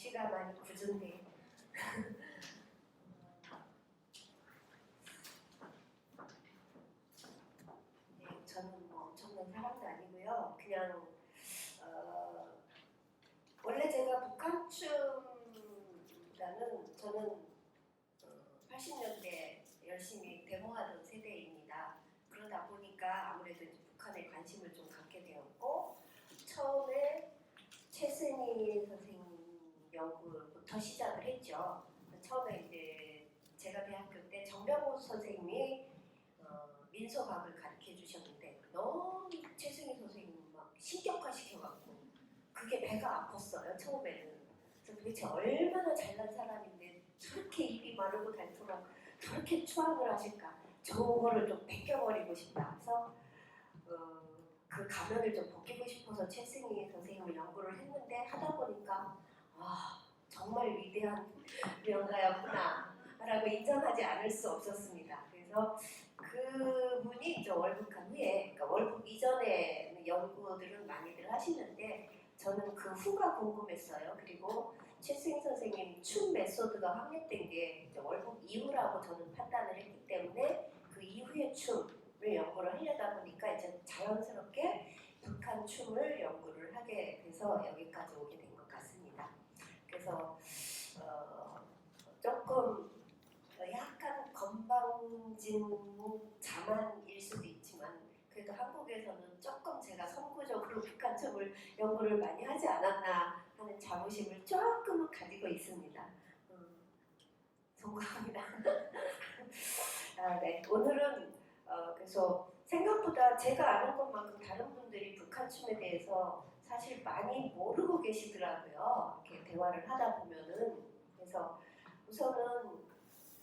날씨가 많이 궂은데 네, 저는 뭐 엄청난 사람도 아니고요. 그냥 원래 제가 북한춤보다는 저는 80년대 열심히 데모하던 세대입니다. 그러다 보니까 아무래도 이제 북한에 관심을 좀 갖게 되었고 처음에 최승희 선생님 연구부터 시작을 했죠. 처음에 이제 제가 대학교 때 정병호 선생님이 민소학을 가르쳐 주셨는데 너무 최승희 선생님 막 신격화 시켜갖고 그게 배가 아팠어요 처음에는. 그래서 도대체 얼마나 잘난 사람인데 저렇게 입이 마르고 닳도록 저렇게 추앙을 하실까? 저거를 좀 벗겨버리고 싶다. 그래서 그 가면을 좀 벗기고 싶어서 최승희 선생님을 연구를 했는데 하다 보니까 정말 위대한 명가였구나 라고 인정하지 않을 수 없었습니다. 그래서 그분이 이제 월북한 후에, 그러니까 월북 이전에 연구들은 많이들 하시는데 저는 그 후가 궁금했어요. 그리고 최승희 선생님 춤 메소드가 확립된 게 이제 월북 이후라고 저는 판단을 했기 때문에 그 이후의 춤을 연구를 하려다 보니까 이제 자연스럽게 북한 춤을 연구를 하게 돼서 여기까지 오게 된 것 같습니다. 그래서 조금 약간 건방진 자만일 수도 있지만 그래도 한국에서는 조금 제가 선구적으로 북한 춤을 연구를 많이 하지 않았나 하는 자부심을 조금은 가지고 있습니다. 성공합니다. 네. 오늘은 그래서 생각보다 제가 아는 것만큼 다른 분들이 북한 춤에 대해서 사실 많이 모르고 계시더라고요. 이렇게 대화를 하다 보면은. 그래서 우선은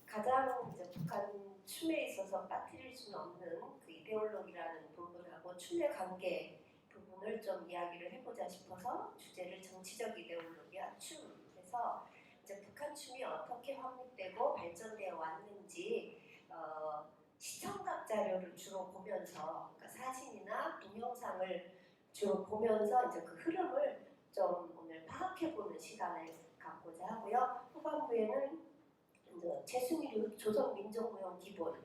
가장 이제 북한 춤에 있어서 빠뜨릴 수는 없는 그 이데올로기라는 부분하고 춤의 관계 부분을 좀 이야기를 해보자 싶어서 주제를 정치적 이데올로기와 춤에서 이제 북한 춤이 어떻게 확립되고 발전되어 왔는지 시청각 자료를 주로 보면서 그러니까 사진이나 동영상을 주로 보면서 이제 그 흐름을 좀 오늘 파악해보는 시간을 갖고자 하고요. 후반부에는 이제 최순일 조선민족무용 기본이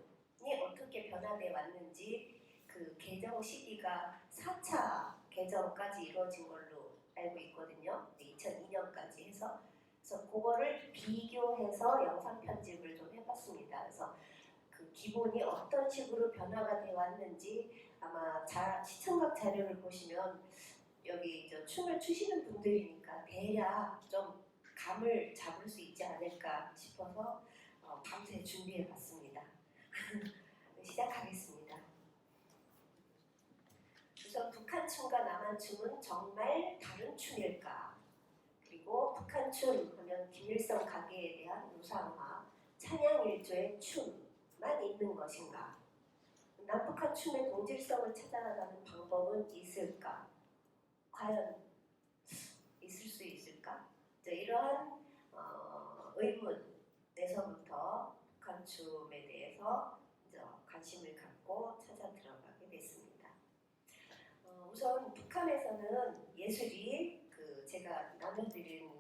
어떻게 변화되어 왔는지 그 개정 시기가 4차 개정까지 이루어진 걸로 알고 있거든요. 2002년까지 해서 그래서 그거를 비교해서 영상 편집을 좀 해봤습니다. 그래서 그 기본이 어떤 식으로 변화가 되어 왔는지 아마 시청각 자료를 보시면 여기 춤을 추시는 분들이니까 대략 좀 감을 잡을 수 있지 않을까 싶어서 밤새 준비해봤습니다. 시작하겠습니다. 우선 북한 춤과 남한 춤은 정말 다른 춤일까? 그리고 북한 춤 하면 김일성 가계에 대한 우상화, 찬양 일조의 춤만 있는 것인가? 남북한 춤의 동질성을 찾아가는 방법은 있을까? 과연 있을 수 있을까? 이러한 의문에서부터 북한 춤에 대해서 관심을 갖고 찾아 들어가게 됐습니다. 우선 북한에서는 예술이 제가 나눠드린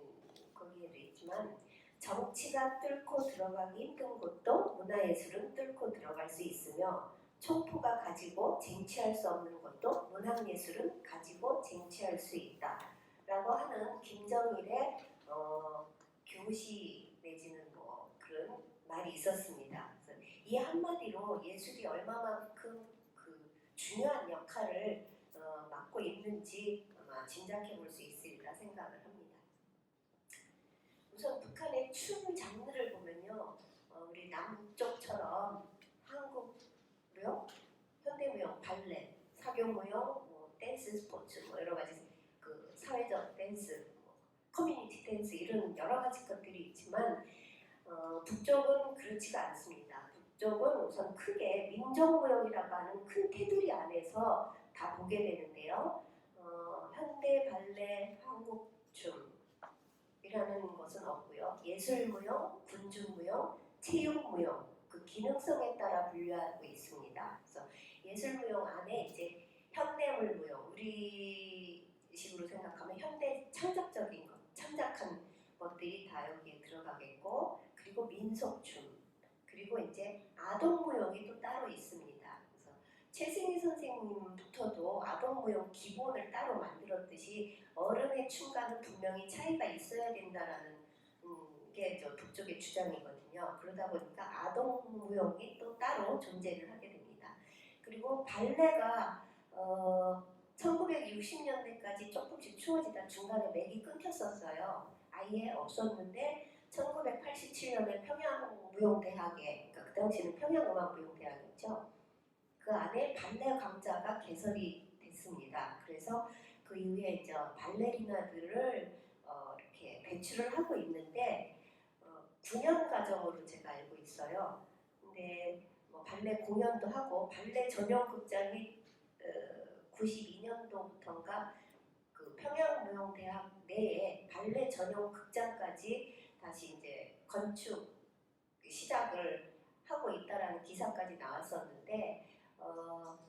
거기에도 있지만 정치가 뚫고 들어가기 힘든 곳도 문화예술은 뚫고 들어갈 수 있으며 총포가 가지고 쟁취할 수 없는 것도 문학예술은 가지고 쟁취할 수 있다 라고 하는 김정일의 교시 내지는 뭐 그런 말이 있었습니다. 그래서 이 한마디로 예술이 얼마만큼 그 중요한 역할을 맡고 있는지 아마 짐작해 볼 수 있으리라 생각을 합니다. 우선 북한의 춤 장르를 보면요, 우리 남쪽처럼 한국 무용, 현대무용, 발레, 사교무용, 댄스 스포츠, 여러 가지 그 사회적 댄스, 커뮤니티 댄스 이런 여러 가지 것들이 있지만 북쪽은 그렇지가 않습니다. 북쪽은 우선 크게 민족무용이라고 하는 큰 테두리 안에서 다 보게 되는데요. 현대 발레, 한국춤이라는 것은 없고요. 예술무용, 군주무용, 체육무용 그 기능성에 따라 분류하고 있습니다. 그래서 예술무용 안에 이제 현대물무용, 우리 식으로 생각하면 현대 창작적인 것, 창작한 것들이 다 여기에 들어가겠고, 그리고 민속춤, 그리고 이제 아동무용이 또 따로 있습니다. 그래서 최승희 선생님부터도 아동무용 기본을 따로 만들었듯이 어른의 춤과는 분명히 차이가 있어야 된다라는 게 저 북쪽의 주장이거든요. 그러다 보니까 아동무용이 또 따로 존재를 하게 됩니다. 그리고 발레가 1960년대까지 조금씩 추워지다 중간에 맥이 끊겼었어요. 아예 없었는데 1987년에 평양무용대학에, 그러니까 그 당시는 평양음악무용대학이었죠. 그 안에 발레 강좌가 개설이 됐습니다. 그래서 그 이후에 이제 발레리나들을 이렇게 배출을 하고 있는데 9년 과정으로 제가 알고 있어요. 근데 뭐 발레 공연도 하고 발레 전용 극장이 92년도부터인가 그 평양무용대학 내에 발레 전용 극장까지 다시 이제 건축 시작을 하고 있다라는 기사까지 나왔었는데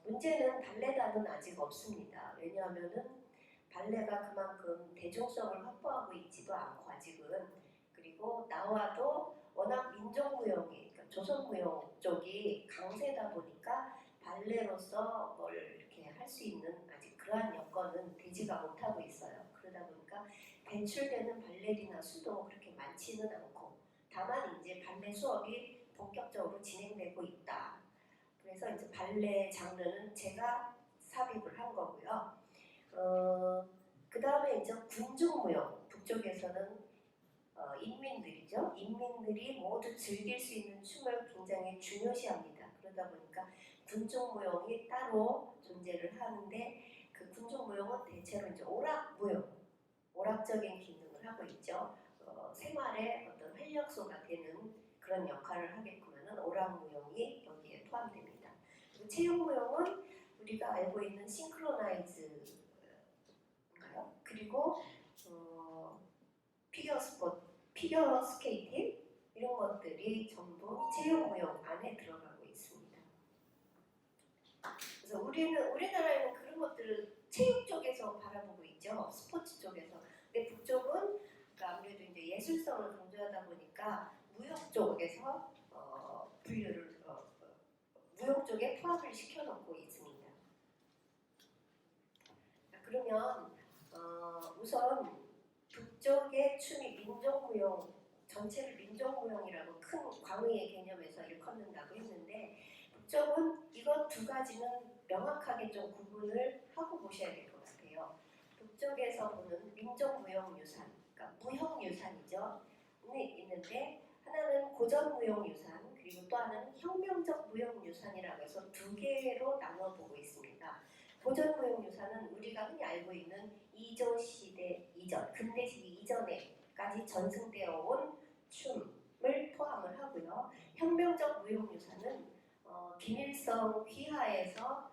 문제는 발레단은 아직 없습니다. 왜냐하면은 발레가 그만큼 대중성을 확보하고 있지도 않고 아직은, 그리고 나와도 워낙 민족무용이, 그러니까 조선무용 쪽이 강세다 보니까 발레로서 뭘 이렇게 할 수 있는 아직 그러한 여건은 되지가 못하고 있어요. 그러다 보니까 배출되는 발레리나 수도 그렇게 많지는 않고, 다만 이제 발레 수업이 본격적으로 진행되고 있다. 그래서 이제 발레 장르는 제가 삽입을 한 거고요. 그 다음에 이제 군중무용, 북쪽에서는 인민들이죠. 인민들이 모두 즐길 수 있는 춤을 굉장히 중요시합니다. 그러다 보니까 군중무용이 따로 존재를 하는데, 그 군중무용은 대체로 이제 오락무용, 오락적인 기능을 하고 있죠. 생활의 어떤 활력소가 되는 그런 역할을 하게끔은 오락무용이 여기에 포함됩니다. 그리고 체육무용은 우리가 알고 있는 싱크로나이즈인가요? 그리고 피겨 스케이팅 이런 것들이 전부 체육무용 안에 들어가고 있습니다. 그래서 우리나라에는 그런 것들을 체육 쪽에서 바라보고 있죠. 스포츠 쪽에서. 근데 북쪽은 그러니까 아무래도 이제 예술성을 강조하다 보니까 무역 쪽에서 분류를 무역 쪽에 포함을 시켜놓고 있습니다. 그러면 우선 북쪽의 춤이 민족무용, 전체를 민족무용이라고 큰 광의의 개념에서 일컫는다고 했는데, 북쪽은 이것 두 가지는 명확하게 좀 구분을 하고 보셔야 될 것 같아요. 북쪽에서 보는 민족무용유산, 그러니까 무형유산이죠. 있는데 하나는 고전무용유산, 그리고 또 하나는 혁명적 무형유산이라고 해서 두 개로 나눠보고 있습니다. 고전무용유산은 우리가 흔히 알고 있는 이조시대 이전, 근대시기 이전에까지 전승되어 온 춤을 포함을 하고요. 혁명적 무용유산은 김일성 휘하에서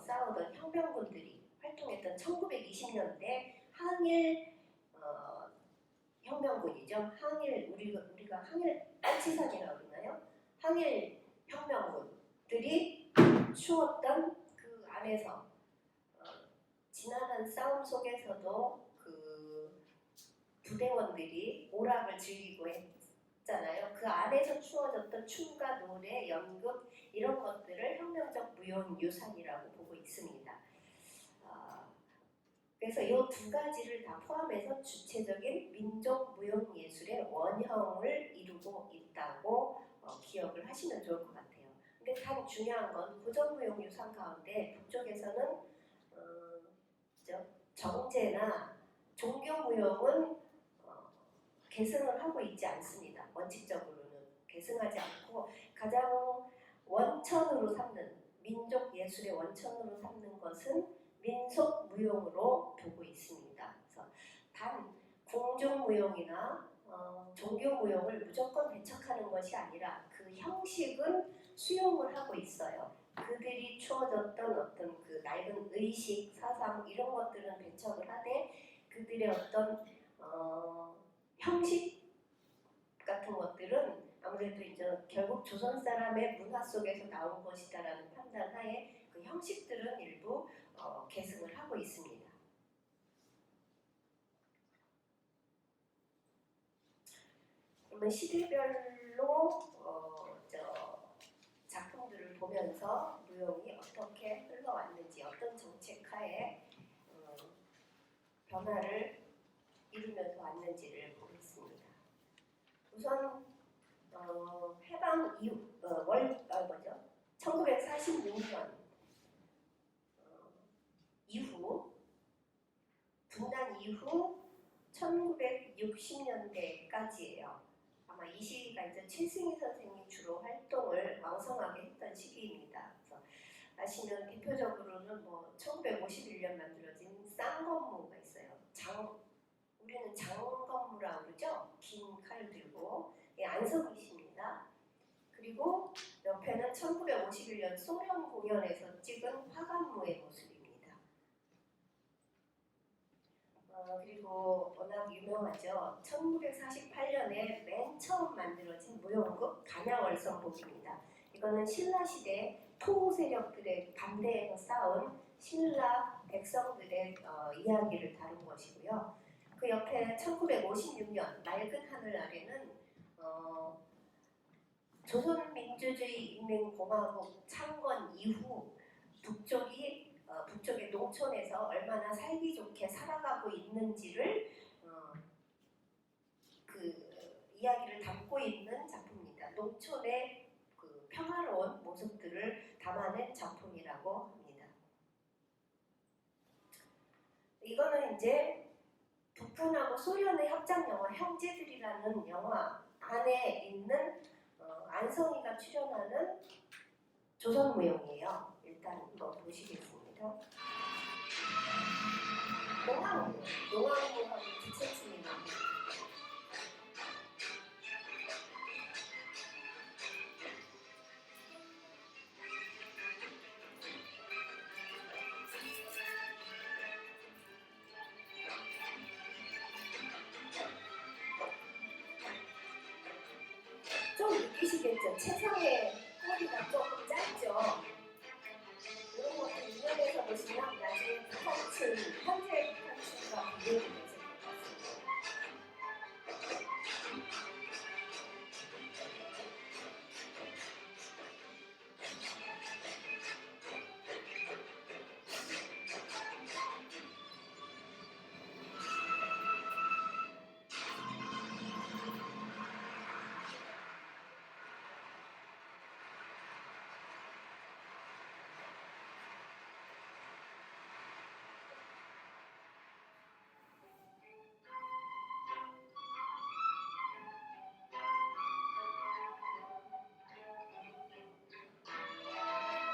싸우던 혁명군들이 활동했던 1920년대 항일 혁명군이죠. 항일 우리가 항일 빨치산이라고 그러나요? 항일 혁명군들이 추었던 그 안에서 지난한 싸움 속에서도 그 부대원들이 오락을 즐기고 했잖아요. 그 안에서 추어졌던 춤과 노래, 연극 이런 것들을 혁명적 무형유산이라고 보고 있습니다. 그래서 이 두 가지를 다 포함해서 주체적인 민족 무용 예술의 원형을 이루고 있다고 기억을 하시면 좋을 것 같아요. 근데 단 중요한 건 고전무용 유산 가운데 북쪽에서는 정제나 종교무용은 계승을 하고 있지 않습니다. 원칙적으로는 계승하지 않고 가장 원천으로 삼는, 민족 예술의 원천으로 삼는 것은 민속무용으로 보고 있습니다. 그래서 단 궁중무용이나 종교무용을 무조건 배척하는 것이 아니라 그 형식은 수용을 하고 있어요. 그들이 추어졌던 어떤 그 낡은 의식, 사상 이런 것들은 배척을 하되 그들의 어떤 형식 같은 것들은 아무래도 이제 결국 조선 사람의 문화 속에서 나온 것이다라는 판단하에 그 형식들은 일부 계승을 하고 있습니다. 그러면 시대별로 작품들을 보면서 무용이 어떻게 흘러왔는지, 어떤 정책하에 변화를 이루면서 왔는지를 보겠습니다. 우선 해방 이후 1946년 이후 분단 이후 1960년대까지예요. 아마 이 시기가 이제 최승희 선생님이 주로 활동을 왕성하게 했던 시기입니다. 그래서 아시는 대표적으로는 1951년 만들어진 쌍건무가 있어요. 우리는 장건무라고 그러죠. 긴 칼 들고 안석이십니다. 그리고 옆에는 1951년 소련 공연에서 찍은 화관무의 모습입니다. 그리고 워낙 유명하죠. 1948년에 맨 처음 만들어진 무용극 간야월성복입니다. 이거는 신라시대 토우 세력들의 반대에서 싸운 신라 백성들의 이야기를 다룬 것이고요. 그 옆에 1956년 맑은 하늘 아래는 조선민주주의인민공화국 창건 이후 북쪽의 농촌에서 얼마나 살기 좋게 살아가고 있는지를 그 이야기를 담고 있는 작품입니다. 농촌의 그 평화로운 모습들을 담아낸 작품이라고 합니다. 이거는 이제 북한하고 소련의 협작 영화 형제들이라는 영화 안에 있는 안성이가 출연하는 조선무용이에요. 일단 한번 보시겠습니다. 농악무하고 부채춤입니다. 좀 느끼시겠죠? 체성의 꼬리가 조금 짧죠? 이런 것들 유념해서 보시면 나중에 북한춤, 현재 북한춤과 비교가 되실 것 같습니다.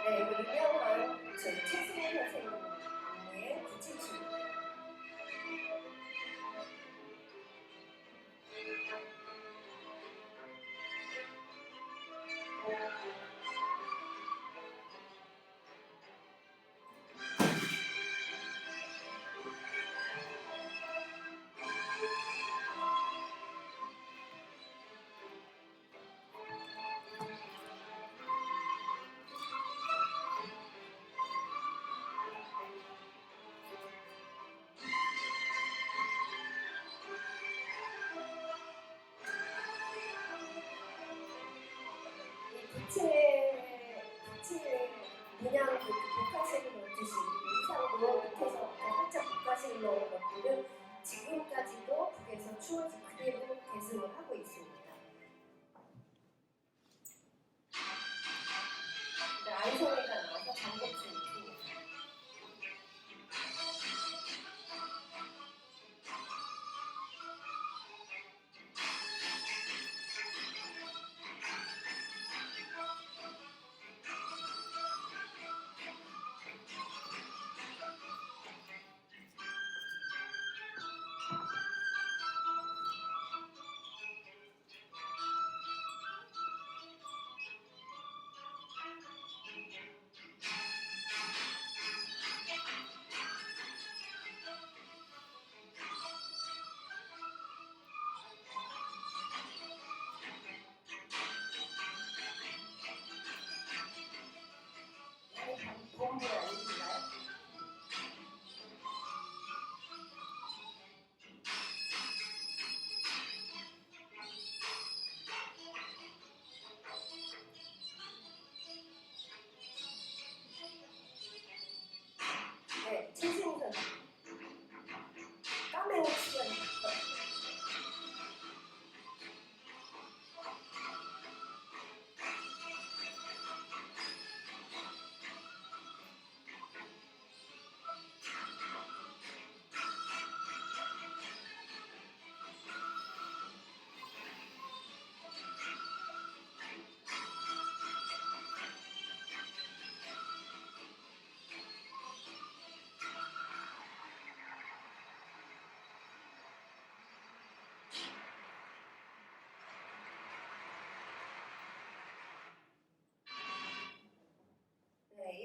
네, 유명한 최승희 선생님의 부채춤. 부채 그냥 복화색을 넣듯이 의상도 밑에서 살짝 복화색을 넣은 것들은 지금까지도 북에서 추어진 그대로 계승을 하고 있습니다. 안성이가 나와서 장곡춤이 틉니다.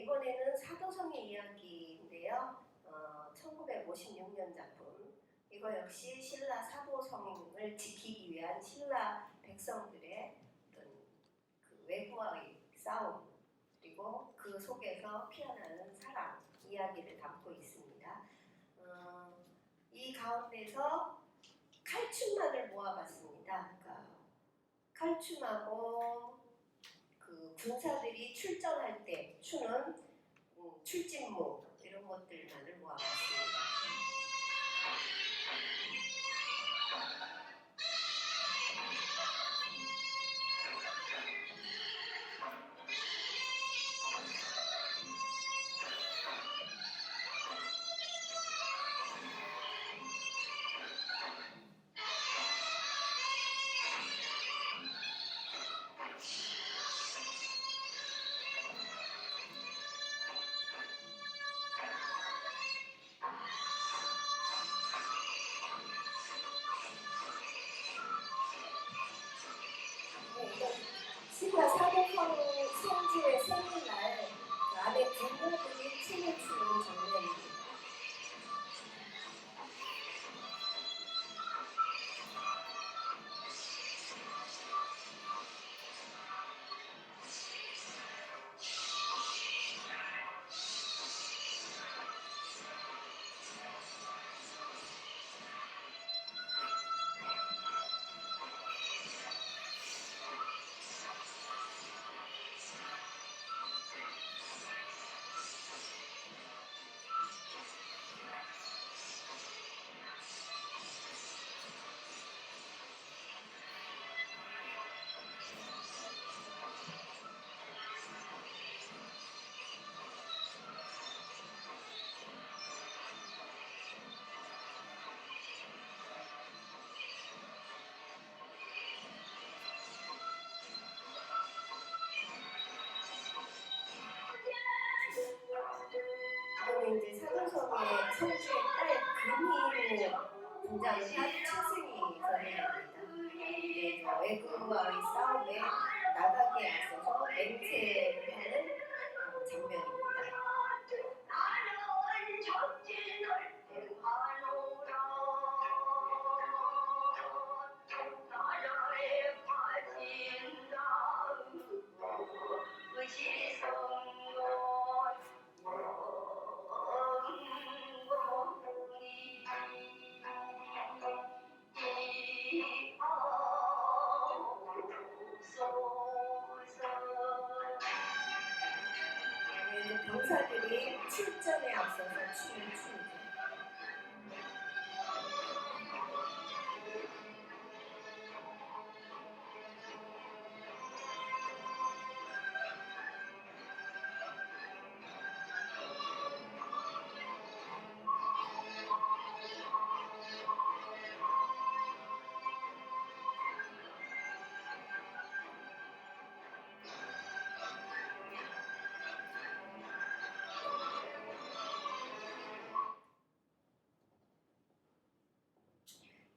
이번에는 사도성의 이야기인데요. 1956년 작품. 이거 역시 신라 사도성을 지키기 위한 신라 백성들의 어떤 그 외구와의 싸움, 그리고 그 속에서 피어나는 사랑 이야기를 담고 있습니다. 이 가운데서 칼춤만을 모아봤습니다. 그러니까 칼춤하고 그 군사들이 출전할 때 추는 출진무 이런 것들만을 모아봤습니다. 신라 사도성 성지의 생일날 안에 군무들이 춤을 추는 장면입니다. 이거는 이제 사도성의 성주의 딸 금희로 등장한 차승이 선생입니다. 외국과의 싸움에 나가게 앞서서 맹세를 하는 장면입니다. 병사들이 출전에 앞서서 춤을 추죠.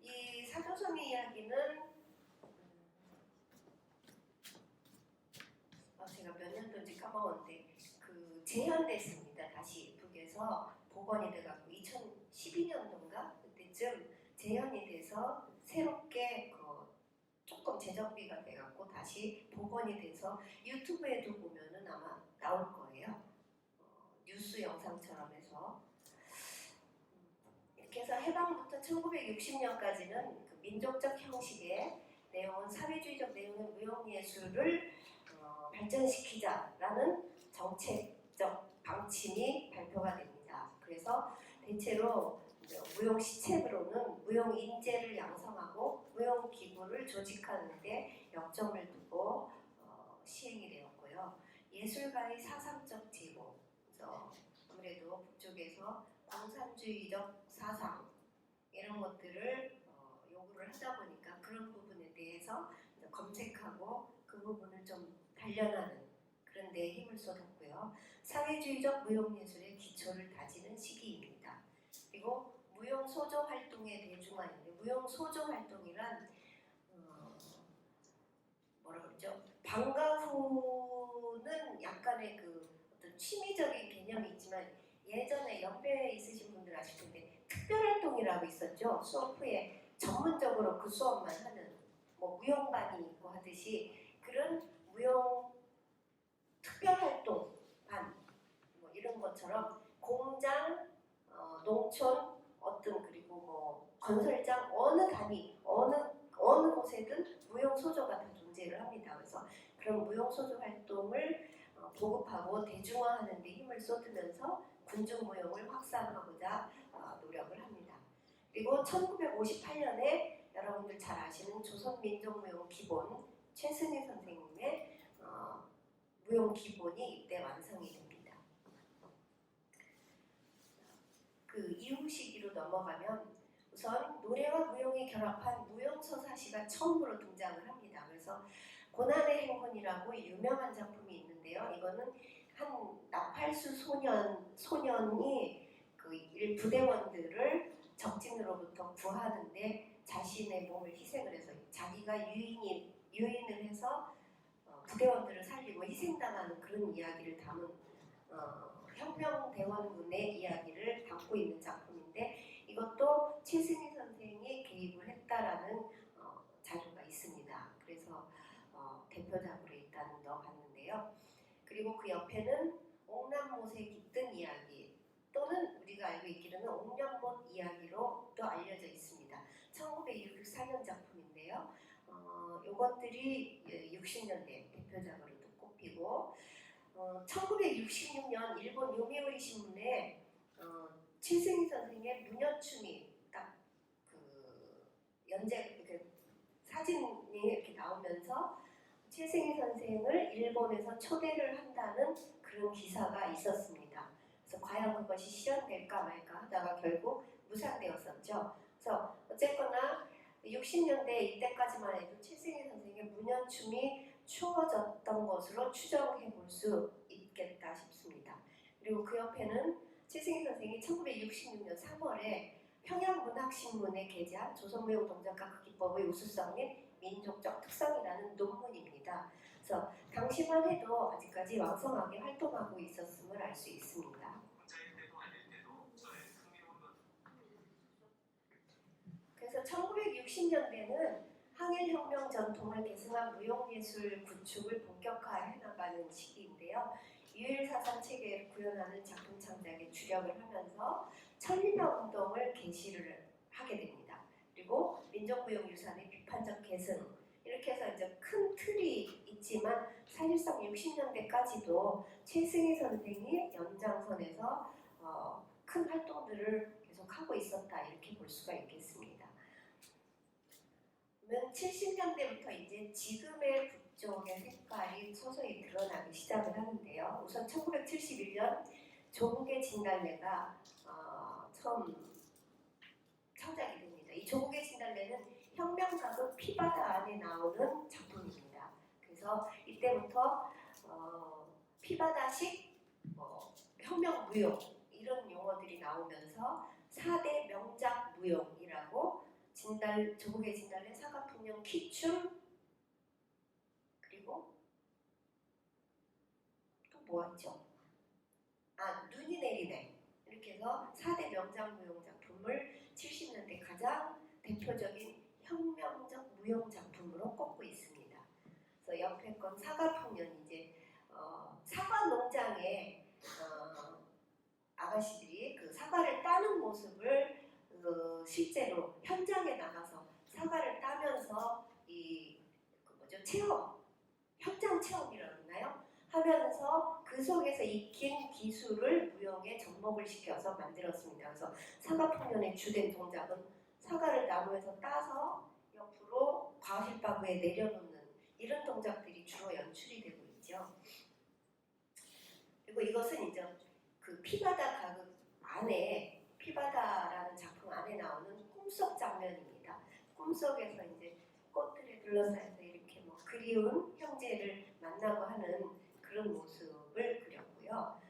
이 사도성의 이야기는 제가 몇 년도인지 까먹었는데 그 재현됐습니다. 다시 북에서 복원이 돼갖고 2012년도인가 그때쯤 재현이 돼서 새롭게 조금 제작비가 돼갖고 다시 복원이 돼서 유튜브에도 보면은 아마 나올 거예요. 뉴스 영상처럼 해서 이렇게 해서 해방부터 1960년까지는 그 민족적 형식의 내용은 사회주의적 내용의 무용예술을 발전시키자라는 정책적 방침이 발표가 됩니다. 그래서 대체로 무용 시책으로는 무용 인재를 양성하고 무용 기구를 조직하는 데 역점을 두고 시행이 되었고요. 예술가의 사상적 제고, 그래서 아무래도 북쪽에서 공산주의적 사상 이런 것들을 요구를 하다 보니까 그런 부분에 대해서 검색하고 그 부분을 좀 단련하는 그런 데 힘을 쏟았고요. 사회주의적 무용예술의 기초를 다지는 시기입니다. 그리고 무용소조 활동의 대중화인데 무용소조 활동이란 뭐라 그러죠? 방과 후는 약간의 그 어떤 취미적인 개념이 있지만 예전에 연배에 있으신 분들 아실 텐데 특별활동이라고 있었죠. 수업 후에 전문적으로 그 수업만 하는 뭐 무용반이 있고 하듯이 그런 무용 특별활동 반 뭐 이런 것처럼 공장, 농촌 어떤 그리고 뭐 건설장 어느 단위 어느 곳에든 무용 소조가 다 존재를 합니다. 그래서 그런 무용 소조 활동을 보급하고 대중화하는 데 힘을 쏟으면서 군중 무용을 확산하고자 노력을 합니다. 그리고 1958년에 여러분들 잘 아시는 조선민족무용 기본 최승희 선생님의 무용 기본이 이때 완성이 됩니다. 그 이후 시기로 넘어가면 우선 노래와 무용이 결합한 무용서사시가 처음으로 등장을 합니다. 그래서 고난의 행군이라고 유명한 작품이 있는데요. 이거는 한 나팔수 소년이 그 부대원들을 적진으로부터 구하는데 자신의 몸을 희생을 해서 자기가 유인을 해서 부대원들을 살리고 희생당하는 그런 이야기를 담은 혁명대원군의 이야기를 담고 있는 작품인데 이것도 최승희 선생이 개입을 했다라는 자료가 있습니다. 그래서 대표작으로 일단 넣어봤는데요. 그리고 그 옆에는 옥남못에 깃든 이야기 또는 우리가 알고 있기로는 옥남못 이야기로 또 알려져 있습니다. 1964년 작품인데요. 이것들이 60년대 대표작으로도 꼽히고 1966년 일본 요미우리 신문에 최승희 선생의 무녀춤이 딱 그 사진이 이렇게 나오면서 최승희 선생을 일본에서 초대를 한다는 그런 기사가 있었습니다. 그래서 과연 그것이 실현될까 말까 하다가 결국 무산되었었죠. 그래서 어쨌거나 60년대 이때까지만 해도 최승희 선생의 무녀춤이 추워졌던 것으로 추정해 볼 수 있겠다 싶습니다. 그리고 그 옆에는 최승희 선생이 1966년 3월에 평양문학신문에 게재한 조선무용 동작과 그 기법의 우수성 및 민족적 특성이라는 논문입니다. 그래서 당시만 해도 아직까지 왕성하게 활동하고 있었음을 알 수 있습니다. 그래서 1960년대는 항일혁명 전통을 계승한 무용예술 구축을 본격화해 나가는 시기인데요. 유일사상 체계를 구현하는 작품 창작에 주력을 하면서 천리명운동을 개시를 하게 됩니다. 그리고 민족무용유산의 비판적 계승 이렇게 해서 이제 큰 틀이 있지만 사실상 60년대까지도 최승희 선생이 연장선에서 큰 활동들을 계속 하고 있었다 이렇게 볼 수가 있겠습니다. 그러면 70년대부터 이제 지금의 북쪽의 색깔이 서서히 드러나기 시작을 하는데요. 우선 1971년 조국의 진달래가 처음 창작이 됩니다. 이 조국의 진달래는 혁명가극 피바다 안에 나오는 작품입니다. 그래서 이때부터 피바다식 혁명 무용 이런 용어들이 나오면서 4대 명작 무용이라고 조국의 진달래, 사과풍령, 키춤 그리고 또 뭐였죠? 눈이 내리네 이렇게 해서 4대 명작 무용 작품을 70년대 가장 대표적인 혁명적 무용 작품으로 꼽고 있습니다. 그래서 옆에 건 사과풍년 이제 사과 농장에 아가씨들이 그 사과를 따는 모습을 실제로 현장에 나가서 사과를 따면서 체험, 현장 체험이라고 하나요? 하면서 그 속에서 익힌 기술을 무용에 접목을 시켜서 만들었습니다. 그래서 사과풍년의 주된 동작은 사과를 나무에서 따서 옆으로 과실바구에 내려놓는 이런 동작들이 주로 연출이 되고 있죠. 그리고 이것은 이제 그 피바다 가극 안에 피바다라는 작품 안에 나오는 꿈속 장면입니다. 꿈속에서 이제 꽃들에 둘러싸여서 이렇게 그리운 형제를 만나고 하는 그런 모습을 그렸고요.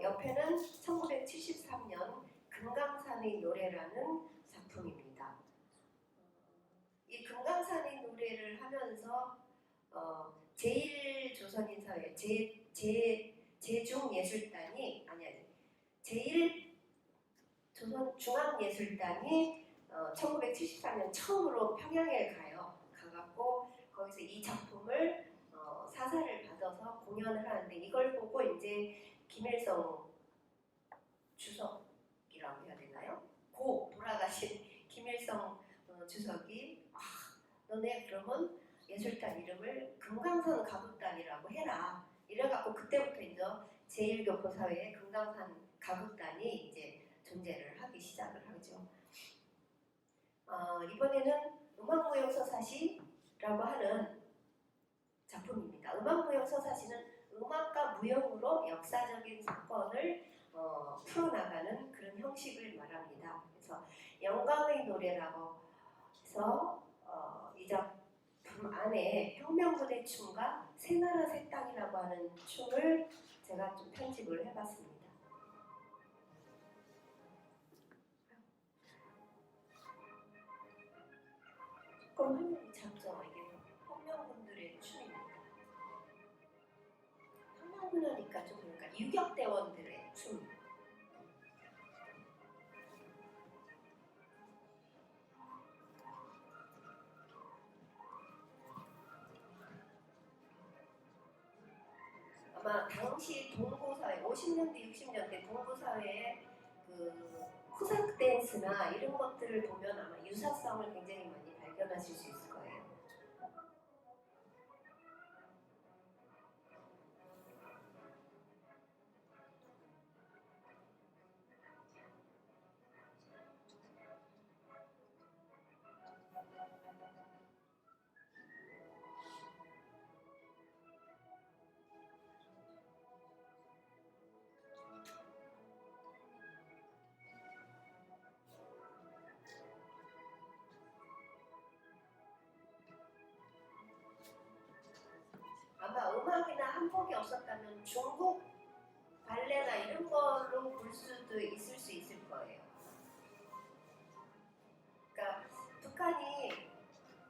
옆에는 1973년 금강산의 노래라는 작품입니다. 이 금강산의 노래를 하면서 제1조선인사회 제중예술단이 제일 조선 중앙예술단이 1974년 처음으로 평양에 가갖고 거기서 이 작품을 사사를 받아서 공연을 하는데 이걸 보고 이제 김일성 주석이라고 해야 되나요? 고 돌아가신 김일성 주석이 너네 그러면 예술단 이름을 금강산 가극단이라고 해라. 이래갖고 그때부터 이제 제1교포사회의 금강산 가극단이 이제 존재를 하기 시작을 하죠. 이번에는 음악무용서사시라고 하는 작품입니다. 음악무용서사시는 음악과 무용으로 역사적인 사건을 풀어나가는 그런 형식을 말합니다. 그래서 영광의 노래라고 해서 이 작품 안에 혁명부대 춤과 새나라 새땅이라고 하는 춤을 제가 좀 편집을 해봤습니다. 조금 화면이 작죠? 이게 혁명군들의 춤입니다. 혁명군 하니까 좀 그러니까 유격대원들의 춤. 아마 당시 동부사회 50년대 60년대 동부사회의 그 후삭 댄스나 이런 것들을 보면 아마 유사성을 굉장히 많이 발견하실 수 있을 거예요. 아마 음악이나 한복이 없었다면 중국 발레나 이런 걸로 볼 수도 있을 수 있을 거예요. 그러니까 북한이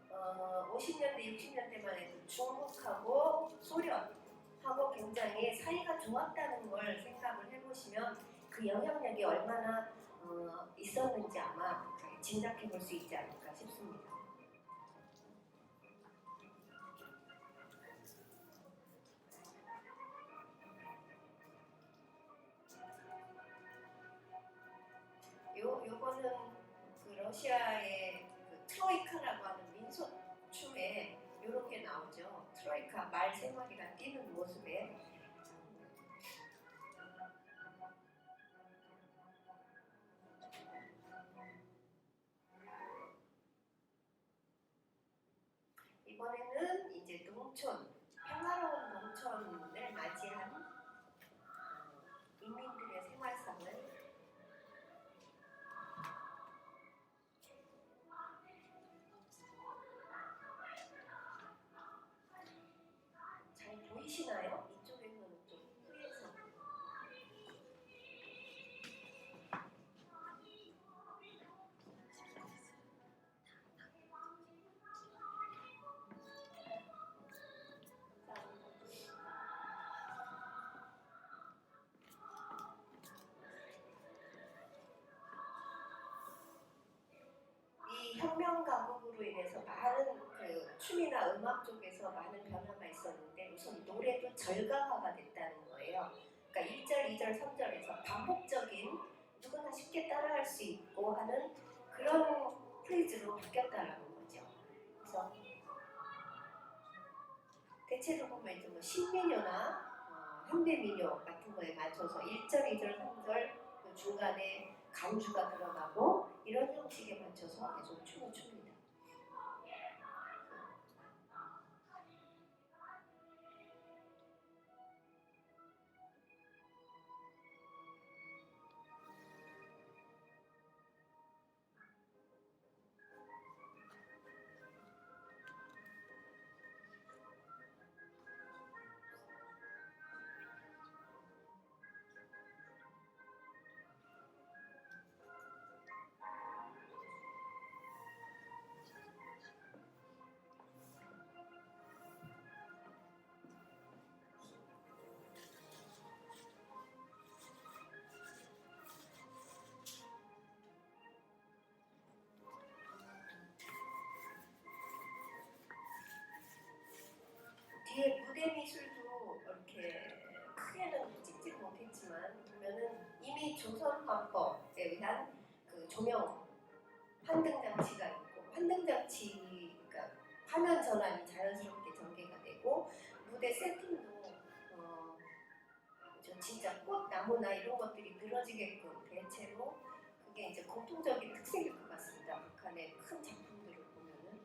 50년대, 60년대만 해도 중국하고 소련하고 굉장히 사이가 좋았다는 걸 생각을 해보시면 그 영향력이 얼마나 있었는지 아마 짐작해 볼 수 있지 않을까 싶습니다. 요거는 그 러시아의 그 트로이카라고 하는 민속 춤에 이렇게 나오죠. 트로이카 말 3마리가 뛰는 모습에 이번에는 이제 농촌, 평화로운 농촌을 맞이한 인민들의 생활상을 잘 보이시나요? 이쪽에서는 좀 흐려서 이 혁명 가곡으로 인해서 많은 그 춤이나 음악 쪽에서 많은 변화가 있었는데 우선 노래도 절가화가 됐다는 거예요. 그러니까 1절, 2절, 3절에서 반복적인 누구나 쉽게 따라할 수 있고 하는 그런 프레이즈로 바뀌었다라는 거죠. 그래서 대체로 보면 이제 뭐 신민요나 현대민요 같은 거에 맞춰서 1절, 2절, 3절 그 중간에 간주가 들어가고 이런 형식에 맞춰서 계속 춤을 춥니다. 이미 조선 화법에 의한 그 조명 환등 장치가 있고 환등 장치 그러니까 화면 전환이 자연스럽게 전개가 되고 무대 세팅도 진짜 꽃 나무나 이런 것들이 늘어지게끔 대체로 그게 이제 공통적인 특색일 것 같습니다. 북한의 큰 작품들을 보면은.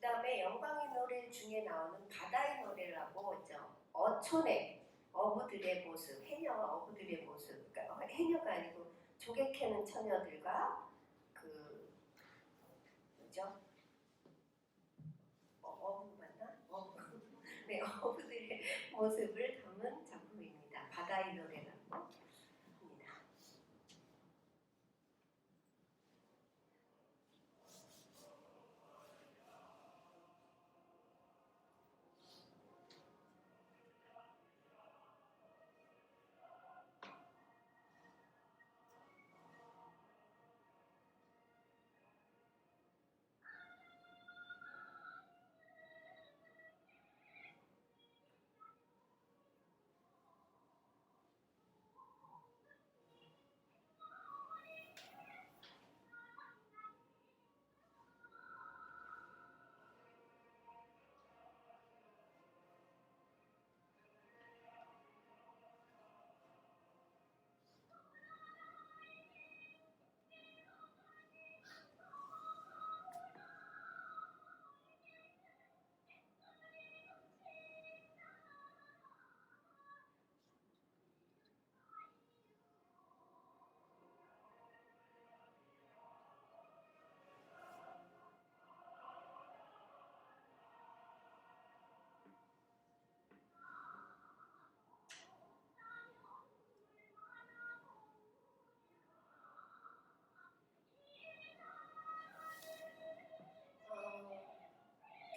그다음에 영광의 노래 중에 나오는 바다의 노래라고 있죠. 어촌의 어부들의 모습, 해녀 어부들의 모습, 그러니까 해녀가 아니고 조개 캐는 처녀들과 그 뭐죠? 어부 맞나? 네, 어부들의 모습을 담은 작품입니다. 바다의 노래라고 합니다.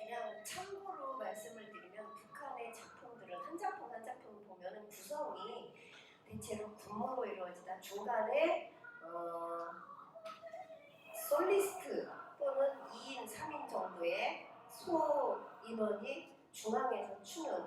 그냥 참고로 말씀을 드리면 북한의 작품들은 한 작품 한 작품 보면은 구성이 대체로 군무로 이루어지다 중간에 솔리스트 또는 2인, 3인 정도의 소 인원이 중앙에서 추는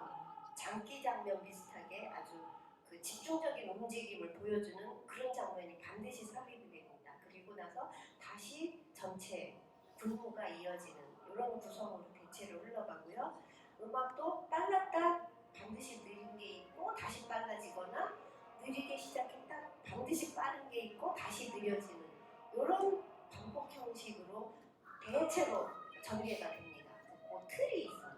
장기 장면 비슷하게 아주 그 집중적인 움직임을 보여주는 그런 장면이 반드시 삽입이 됩니다. 그리고 나서 다시 전체 군무가 이어지는 이런 구성으로 대체로 흘러가고요. 음악도 빨랐다 반드시 느린 게 있고 다시 빨라지거나 느리게 시작했다 반드시 빠른 게 있고 다시 느려지는 이런 반복 형식으로 대체로 전개가 됩니다. 그 틀이 있어요.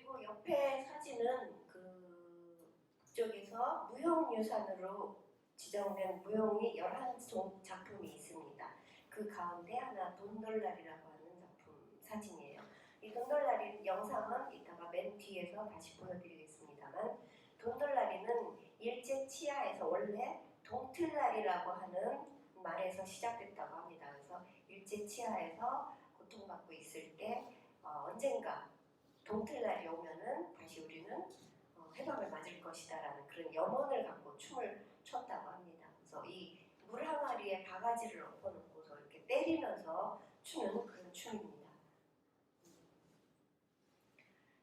그리고 옆에 사진은 그 북쪽에서 무형유산으로 지정된 무형이 11종 작품이 있습니다. 그 가운데 하나 돈돌날이라고 하는 작품 사진이에요. 이 돈돌날이 영상은 이따가 맨 뒤에서 다시 보여드리겠습니다만, 돈돌날이는 일제 치하에서 원래 동틀날이라고 하는 말에서 시작됐다고 합니다. 그래서 일제 치하에서 고통받고 있을 때 언젠가 동틀날이 오면은 다시 우리는 해방을 맞을 것이다라는 그런 염원을 갖고 춤을 췄다고 합니다. 그래서 이 물 항아리에 바가지를 엎어놓고서 이렇게 때리면서 추는 그런 춤입니다.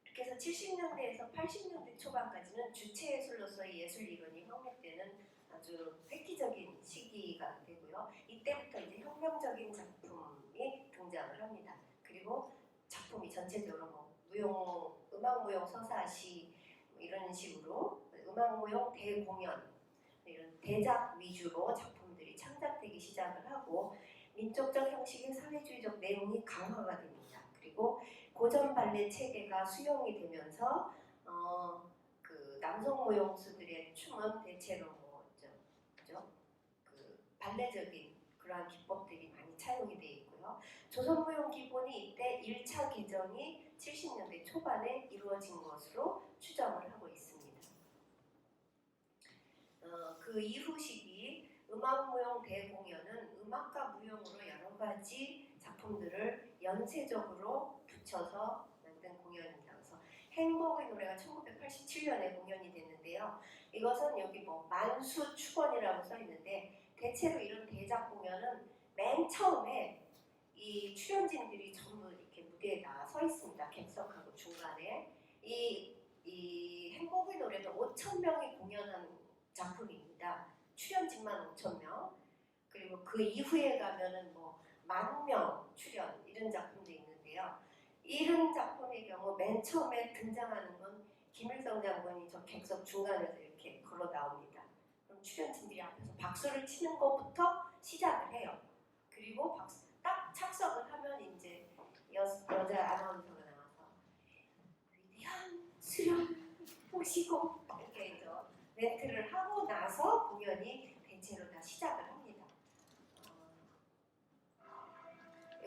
이렇게 해서 70년대에서 80년대 초반까지는 주체예술로서의 예술 이론이 확립되는 아주 획기적인 시기가 되고요. 이때부터 이제 혁명적인 작품이 등장을 합니다. 그리고 작품이 전체적으로 뭐 무용, 음악 무용 서사시 이런 식으로 음악 무용 대공연 이런 대작 위주로 작품들이 창작되기 시작을 하고 민족적 형식의 사회주의적 내용이 강화가 됩니다. 그리고 고전 발레 체계가 수용이 되면서 그 남성 무용수들의 춤은 대체로 그 발레적인 그러한 기법들이 많이 차용이 되어 있고요. 조선 무용 기본이 이때 1차 개정이 70년대 초반에 이루어진 것으로 추정을 하고 있습니다. 그 이후 시기 음악무용 대공연은 음악과 무용으로 여러 가지 작품들을 연쇄적으로 붙여서 만든 공연입니다. 그래서 행복의 노래가 1987년에 공연이 됐는데요. 이것은 여기 뭐 만수축원이라고 써 있는데 대체로 이런 대작 공연은 맨 처음에 이 출연진들이 전부 이렇게 무대에 나와 서 있습니다. 객석하고 중간에 이 행복의 노래는 5,000명이 공연한 작품입니다. 출연진만 5,000명. 그리고 그 이후에 가면은 뭐 10,000명 출연 이런 작품도 있는데요. 이런 작품의 경우 맨 처음에 등장하는 건 김일성 장군이 저 객석 중간에서 이렇게 걸어 나옵니다. 그럼 출연진들이 앞에서 박수를 치는 것부터 시작을 해요. 그리고 딱 착석을 하면 이제 여자 아나운서가 나와서 위대한 수련 보시고 이렇게 이제 멘트를 하고 나서 공연이 대체로 다 시작을 합니다.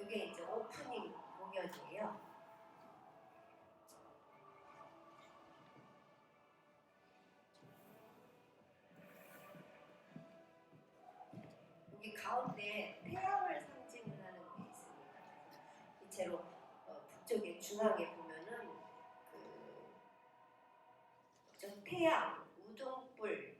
이게 이제 오프닝 공연이에요. 여기 가운데 태양을 상징을 하는 게 있습니다. 대체로 북쪽의 중앙에 보면은 그 태양, 우등불,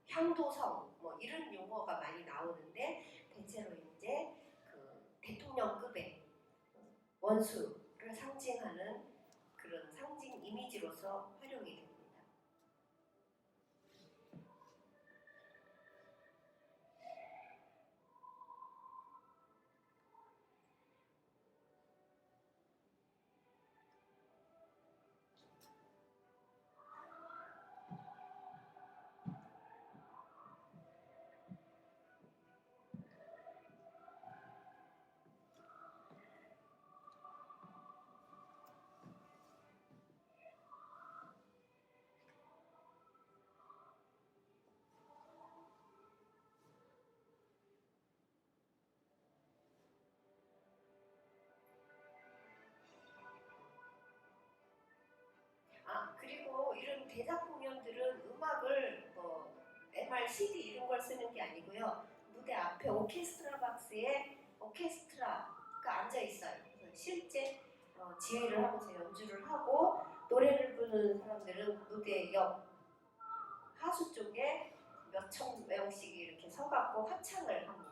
향도성 뭐 이런 용어가 많이 나오는데 대체로 이제 그 대통령급의 원수를 상징하는 그런 상징 이미지로서 활용이 됩니다. 그리고 이런 대작 공연들은 음악을 뭐 MR, CD 이런 걸 쓰는 게 아니고요. 무대 앞에 오케스트라 박스에 오케스트라가 앉아 있어요. 실제 지휘를 하면서 연주를 하고 노래를 부르는 사람들은 무대 옆 하수 쪽에 몇천 명씩 이렇게 서갖고 합창을 합니다.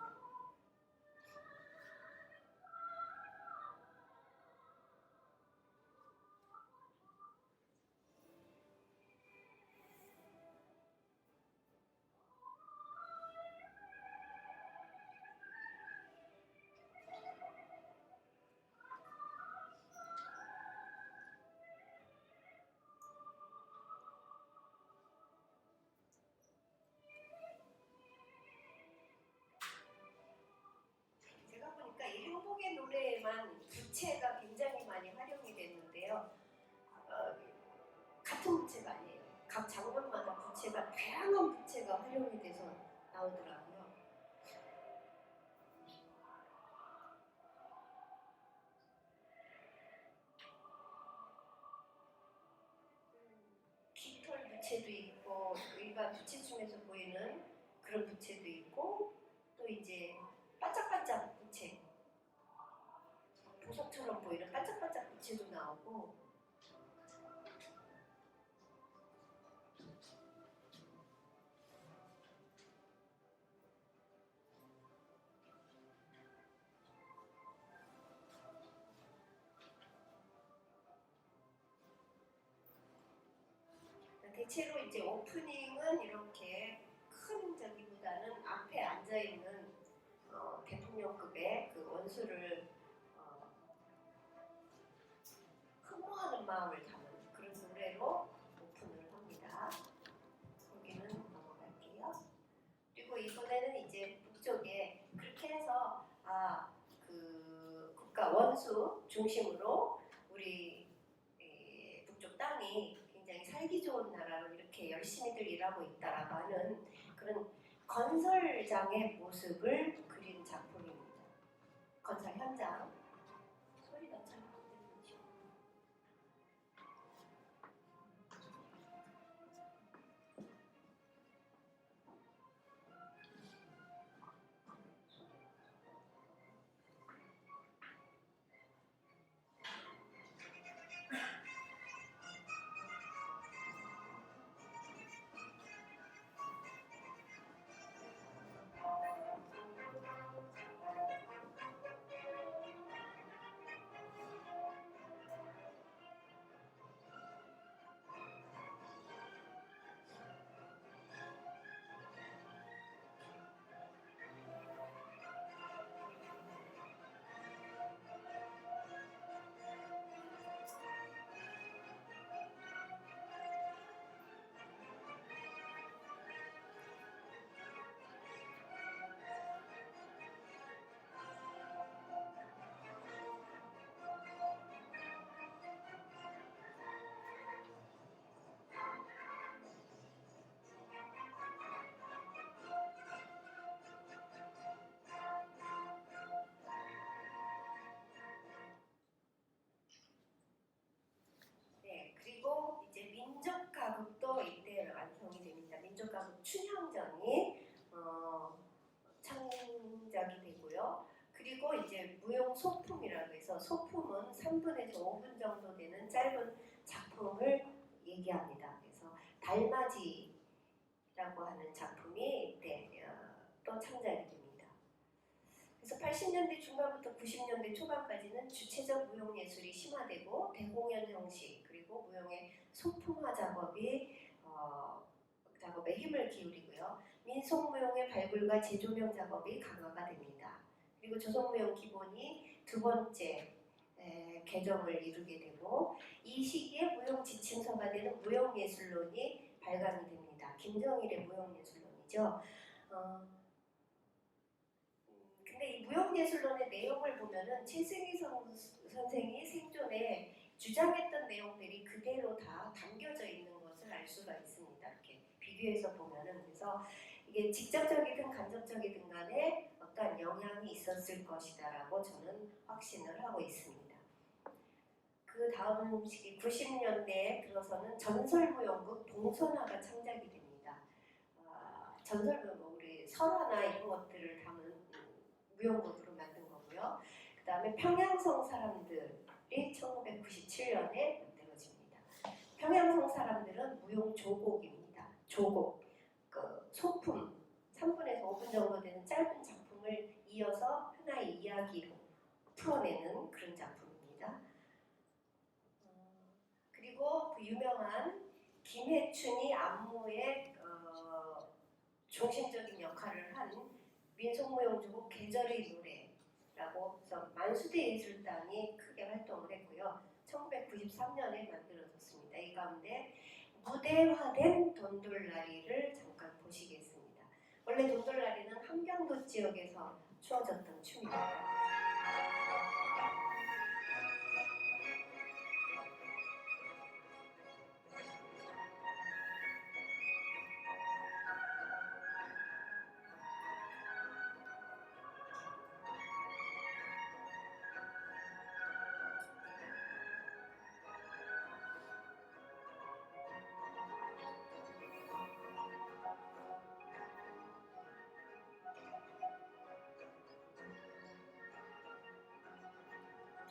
제가 보니까 이 행복의 노래에만 부채가 굉장히 있는데요. 같은 부채가 아니에요. 각 장면마다 부채가 다양한 부채가 활용이 돼서 나오더라고요. 깃털 부채도 있고 일반 부채 중에서 보이는 그런 부채도 있고 또 이제 반짝반짝 부채, 보석처럼 보이는 반짝반짝 부채도 나오고 대체로 이제 오프닝은 이렇게 큰 저기보다는 앞에 앉아 있는 대통령급의 그 원수를 흠모하는 마음을 담은 그런 노래로 오픈을 합니다. 거기는 넘어갈게요. 그리고 이번에는 이제 북쪽에 그렇게 해서 그 국가 원수 중심으로 우리 북쪽 땅이 굉장히 살기 좋은 나라로 이렇게 열심히들 일하고 있다라고 하는 그런 건설장의 모습을 그린 작품입니다. 건설 현장. 소리가 잘 안 들리죠. 네, 그리고 이제 민족 가국도 이때 완성이 됩니다. 민족 가국 춘향전이 창작이 되고요. 그리고 이제 무용 소품이라고 해서 소품은 3분에서 5분 정도 되는 짧은 작품을 얘기합니다. 그래서 달맞이라고 하는 작품이 이때 또 창작이 됩니다. 그래서 80년대 중반부터 90년대 초반까지는 주체적 무용 예술이 심화되고 대공연 형식 그리고 무용의 소품화 작업에 힘을 기울이고요. 민속무용의 발굴과 재조명 작업이 강화가 됩니다. 그리고 조선무용 기본이 두 번째 개정을 이루게 되고 이 시기에 무용 지침서가 되는 무용예술론이 발간이 됩니다. 김정일의 무용예술론이죠. 근데 이 무용예술론의 내용을 보면은 최승희 선생이 생존에 주장했던 내용들이 그대로 다 담겨져 있는 것을 알 수가 있습니다. 이렇게 비교해서 보면은 그래서 이게 직접적이든 간접적이든 간에 어떤 영향이 있었을 것이다라고 저는 확신을 하고 있습니다. 그 다음 시기 90년대에 들어서는 전설무용극 동선화가 창작이 됩니다. 전설무용 우리 설화나 이런 것들을 담은 무용극으로 만든 거고요. 그 다음에 평양성 사람들이 1997년에 만들어집니다. 평양성 사람들은 무용 조곡입니다. 조곡, 그 소품 3분에서 5분 정도 되는 짧은 작품을 이어서 하나의 이야기로 풀어내는 그런 작품입니다. 그리고 그 유명한 김해춘이 안무의 중심적인 역할을 한 민속무용조곡 계절의 노래라고 해서 만수대 예술단이 크게 활동을 했고요. 1993년에 만들어졌습니다. 이 가운데 무대화된 돈돌라리를 잠깐 보시겠습니다. 원래 돈돌라리는 함경도 지역에서 추어졌던 춤입니다.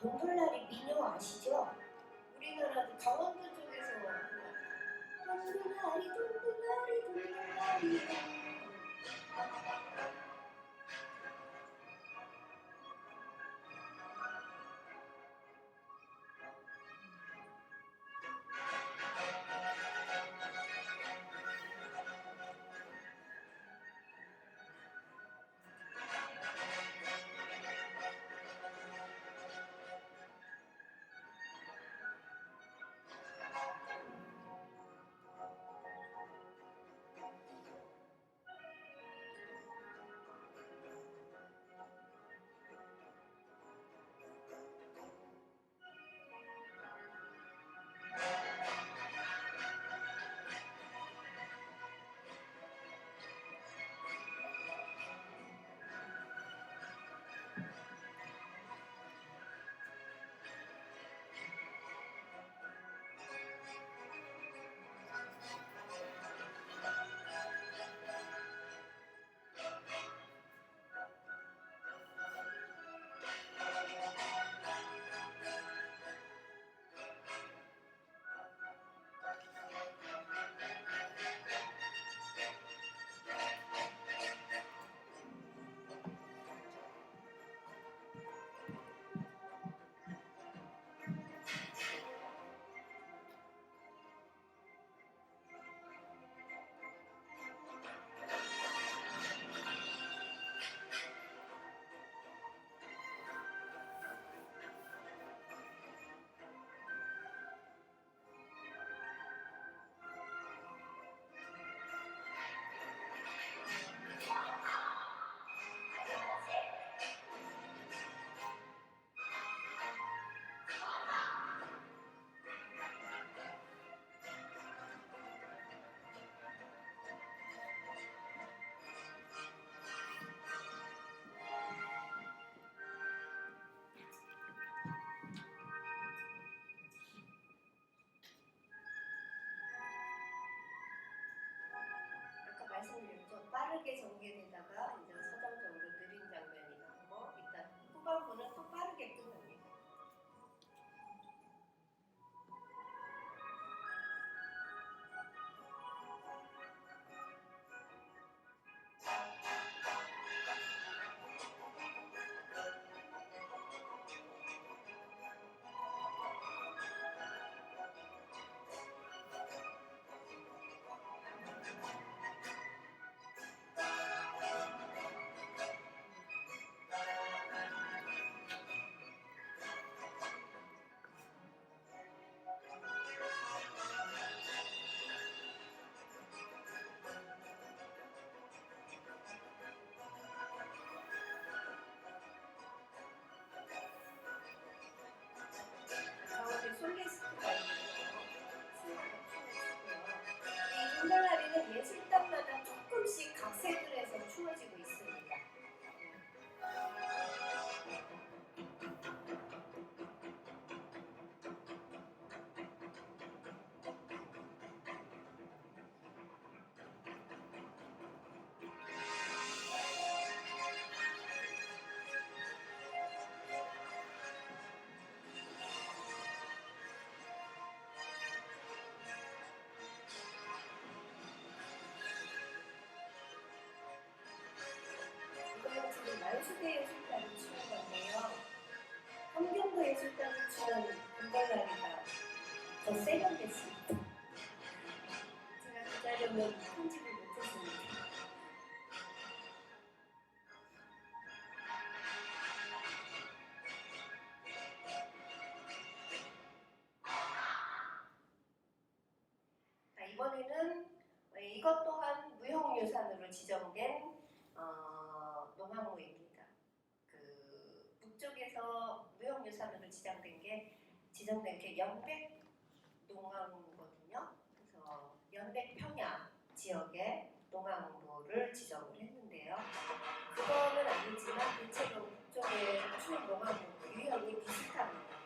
동돌나리 민요 아시죠? 우리나라도 강원도 쪽에서 동돌나리 동돌나리 동돌나리. 아까 말씀드린 좀 빠르게 전개되다가 이제 서정적으로 느린 장면이 나오고 일단 후반부는 또 빠르게 끝납니다. 가운데 솔리스트가 있고요. 이 동달라리는 예술단마다 조금씩 각색을 해서 추어지고 있습니다. 이거는 지금 만수대 예술단이 추는 건데요. 함경도 예술단이 추는 동달라리가 더 세련됐습니다. 제가 그 자료는 편집을 못했습니다. 자, 이번에는 이것 또한 무형유산으로 지정된 농악무입니다. 그 북쪽에서 무형유산으로 지정된 게 연백 농악무거든요. 그래서 연백 평야 지역의 농악무를 지정을 했는데요. 그거는 아니지만 대체로 북쪽에 추는 농악무 유형이 비슷합니다.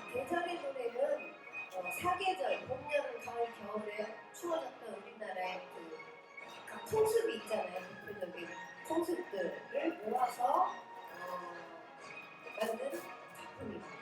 계절의 노래는 사계절, 봄, 여름, 가을, 겨울에 추워졌던 우리나라의 각 풍습이 있잖아요. 대표적인 풍습들을 모아서 만든 작품입니다.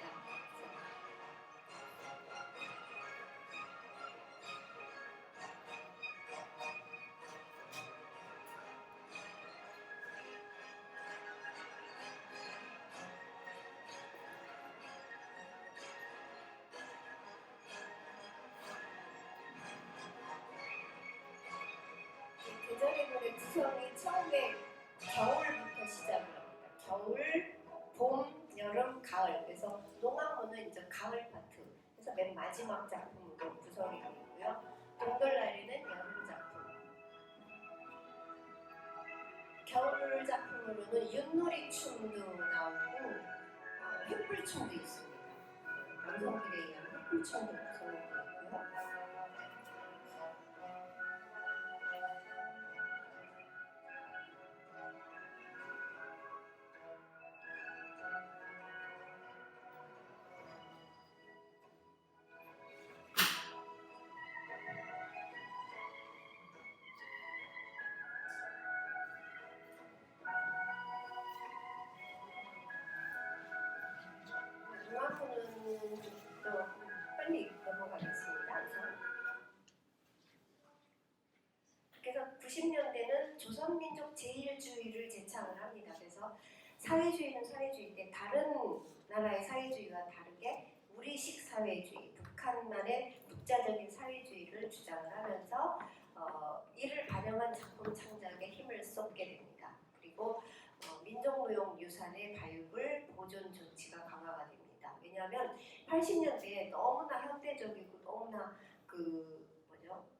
계절의 노래 구성이 처음에 겨울부터 시작을 합니다. 겨울, 봄, 여름, 가을. 그래서 농악무는 이제 가을 파트. 그래서 맨 마지막 작품으로 구성이 되고요. 동돌나리는 여름 작품. 겨울 작품으로는 윷놀이 춤도 나오고 횃불춤도 있습니다. 남성들에 의한 횃불춤도 구성이 되고요. 농악무는 또 빨리 넘어가겠습니다. 그래서 90년대는 조선민족 제1주의를 제창을 합니다. 그래서 사회주의는 사회주의인데 다른 나라의 사회주의와 다르게 우리식 사회주의, 북한만의 국자적인 사회주의를 주장을 하면서 이를 반영한 작품 창작에 힘을 쏟게 됩니다. 그리고 민족무용유산의 발굴, 보존 조치가 강화가 됩니다. 왜냐하면 80년대에 너무나 현대적이고 너무나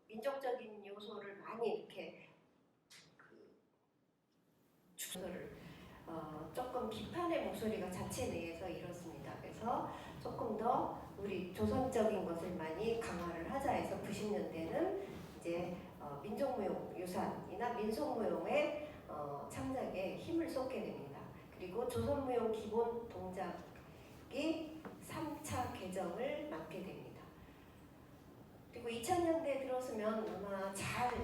민족적인 요소를 많이 이렇게 주소를 조금 비판의 목소리가 자체 내에서 이렇습니다. 그래서 조금 더 우리 조선적인 것을 많이 강화를 하자 해서 90년대는 이제 민족무용 유산이나 민속무용의 창작에 힘을 쏟게 됩니다. 그리고 조선무용 기본 동작이 3차 개정을 맞게 됩니다. 그리고 2000년대 들어서면 아마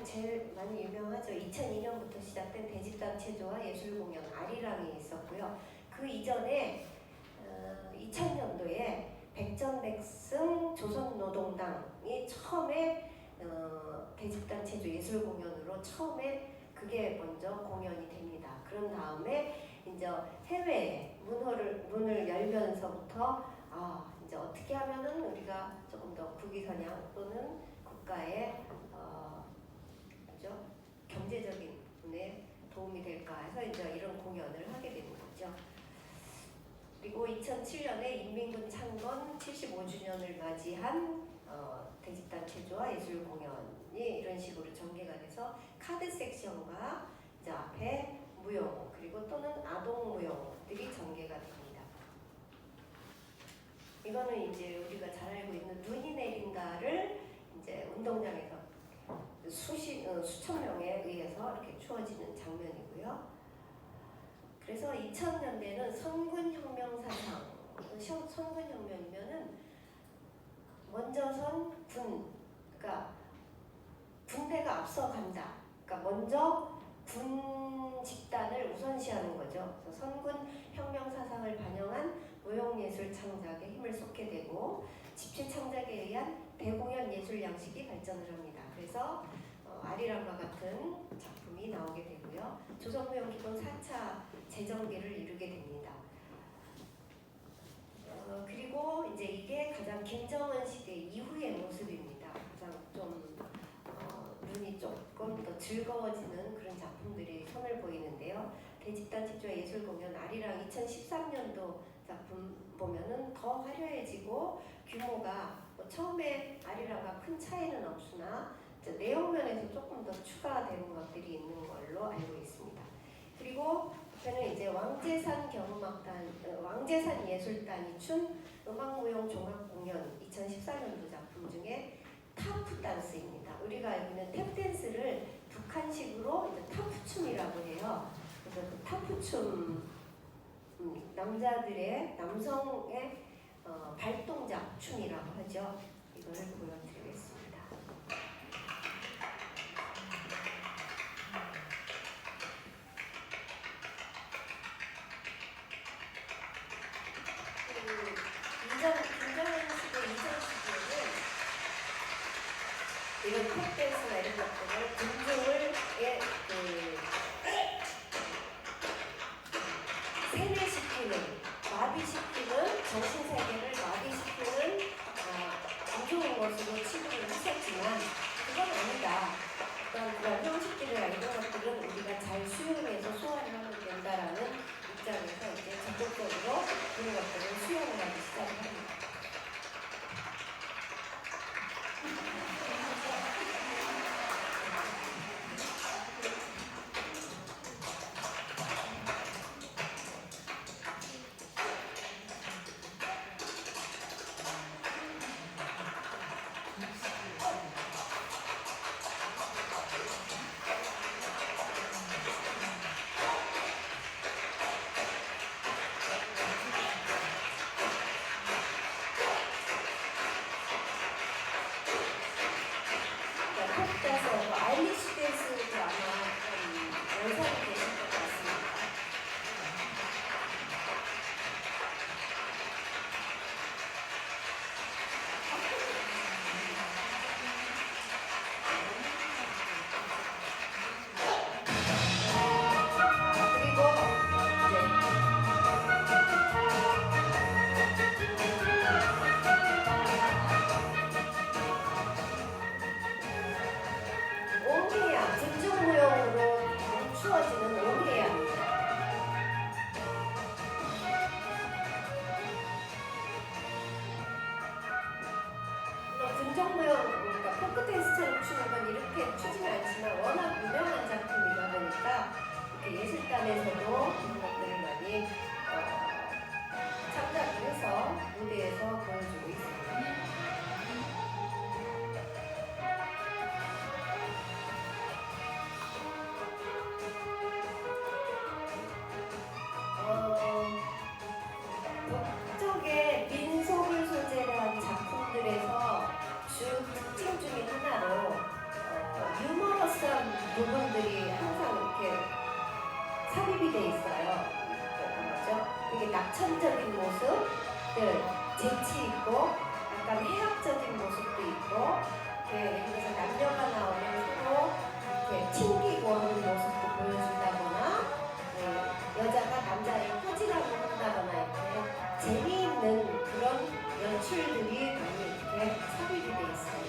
제일 많이 유명하죠. 2002년부터 시작된 대집단 체조와 예술 공연 아리랑이 있었고요. 그 이전에 2000년도에 백전백승 조선노동당이 처음에 대집단 체조 예술 공연으로 처음에 그게 먼저 공연이 됩니다. 그런 다음에 이제 해외에 문을 열면서부터 이제 어떻게 하면은 우리가 조금 더 국위선양 또는 국가의 그죠? 경제적인 분에 도움이 될까 해서 이제 이런 공연을 하게 되는 거죠. 그리고 2007년에 인민군 창건 75주년을 맞이한 대집단 체조와 예술 공연이 이런 식으로 전개가 돼서 카드 섹션과 이제 앞에 무용 그리고 또는 아동 무용들이 전개가 됩니다. 이거는 이제 우리가 잘 알고 있는 눈이 내린다를 이제 운동장에서 수천 명에 의해서 이렇게 추어지는 장면이고요. 그래서 2000년대는 선군혁명 사상, 선군혁명이면은 먼저 선 군, 그러니까 군대가 앞서간다. 그러니까 먼저 군 집단을 우선시하는 거죠. 그래서 선군혁명 사상을 반영한 무용예술 창작에 힘을 쏟게 되고 집체 창작에 의한 대공연 예술 양식이 발전을 합니다. 그래서 아리랑과 같은 작품이 나오게 되고요. 조선무용 기본 4차 재정기를 이루게 됩니다. 그리고 이제 이게 가장 김정은 시대 이후의 모습입니다. 가장 좀 눈이 조금 더 즐거워지는 그런 작품들이 손을 보이는데요. 대집단 체조 예술 공연 아리랑 2013년도 작품 보면은 더 화려해지고 규모가 처음에 아리랑과 큰 차이는 없으나 내용 면에서 조금 더 추가되는 것들이 있는 걸로 알고 있습니다. 그리고 저는 이제 왕재산 왕재산 예술단이 춘 음악무용 종합공연 2014년도 작품 중에 타프 댄스입니다. 우리가 알고 있는 탭 댄스를 북한식으로 이제 타프춤이라고 해요. 그래서 그 타프춤 남성의 발동작 춤이라고 하죠. 이거를 보여드리겠습니다. 김정은 시대 이전 시대에는 이런 팝댄스나 이런 것들을 군중을 세뇌시키는, 마비시키는, 정신세계를 마비시키는 군중의 것으로 취급을 했었지만 그건 아니다. 그런 형식들이나 이런 것들은 우리가 잘 수용해서 소화를 하면 된다라는 입장에서 이제 적극적으로 그런 것들을 수용을 하기 시작합니다. 팝댄스, 아일리시 댄스도 아마 연상이 되실 것 같습니다. 옹해야, 금중무용으로 추어지는 옹해야입니다. 금정무용, 그러니까 포크댄스처럼 추는 건 이렇게 추지는 않지만 워낙 유명한 작품이다 보니까 이렇게 예술단에서도 이런 것들을 많이 창작을 해서 무대에서 보여주고 있습니다. 북쪽의 민속을 소재로 한 작품들에서 주 특징 중에 하나로 유머러스한 부분들이 항상 이렇게 삽입이 돼 있어요. 뭐죠? 되게 낙천적인 모습들, 재치 있고 약간 해학적인 모습도 있고, 예를 들어서 남녀가 나오면 서로 이렇게 튕기고 하는 모습도 보여준다거나, 여자가 남자를 꼬지라고 한다거나 이렇게 재미있는 그런 연출들이 많이 이렇게 삽입이 돼 있어요.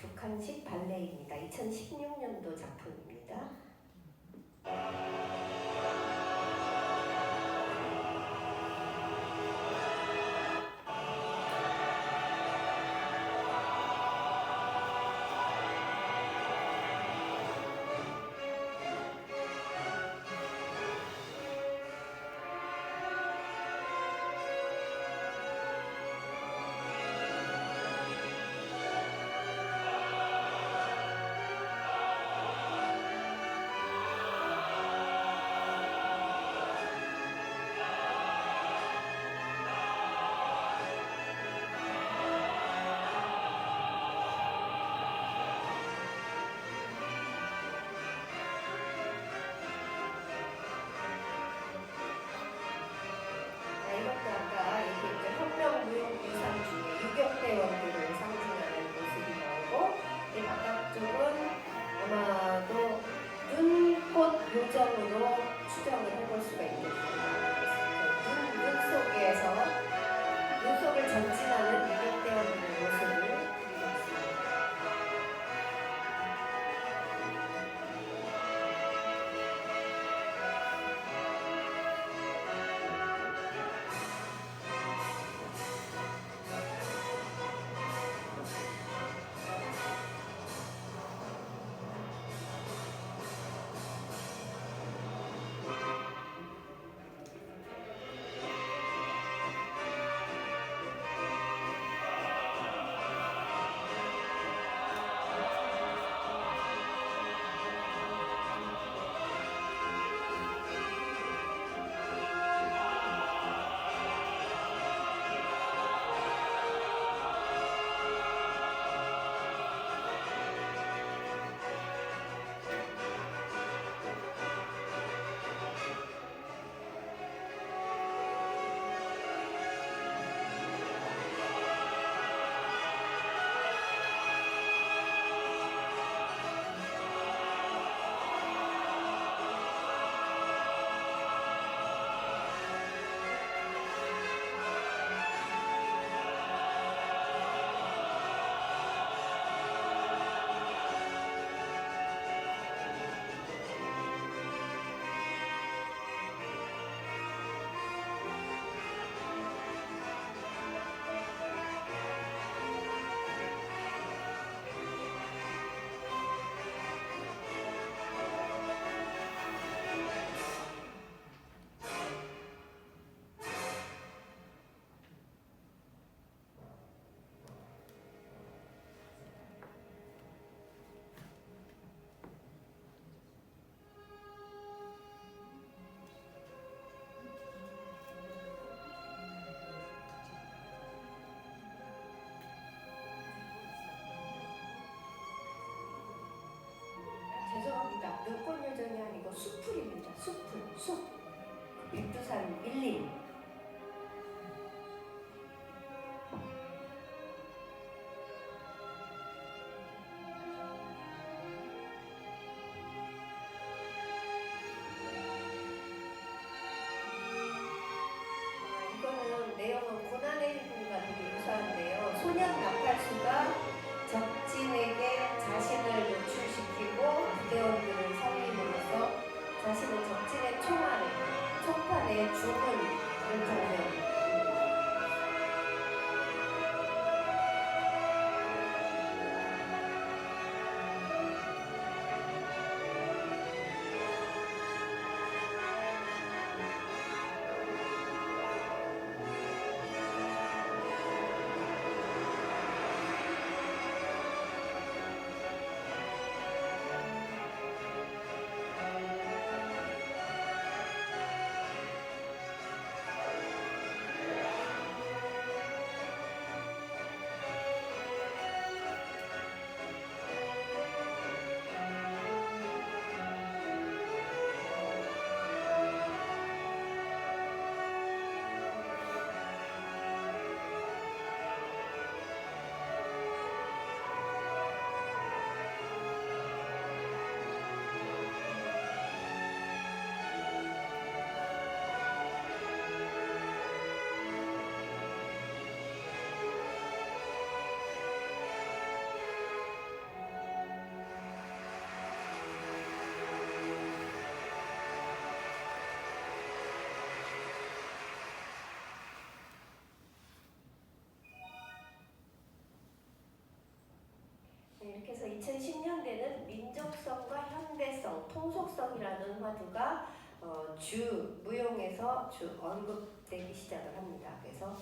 북한식 발레입니다. 2016년도 작품입니다. 이것도 아까 얘기했던 혁명무용유산 중에 유격대원들을 상징하는 모습이 나오고, 이 바깥쪽은 아마도 눈꽃 요정으로 추정을 해볼 수가 있겠습니다. 눈 속을 전진하는 유격대원들의 모습을 그리고 있습니다. 죄송합니다. 눈꽃 요정이 아니고 숲풀입니다. 숲. 백두산 밀림. 이거는 내용은 고난의 일부가 되게 유사한데요. 소년 나팔수가 적진에게 자신을 노출시키고 부대원들을 살림으로써 자신은 적진의 총판에 죽은 그런 장면입니다. 해서 2010년대는 민족성과 현대성, 통속성이라는 화두가 주 무용에서 주 언급되기 시작을 합니다. 그래서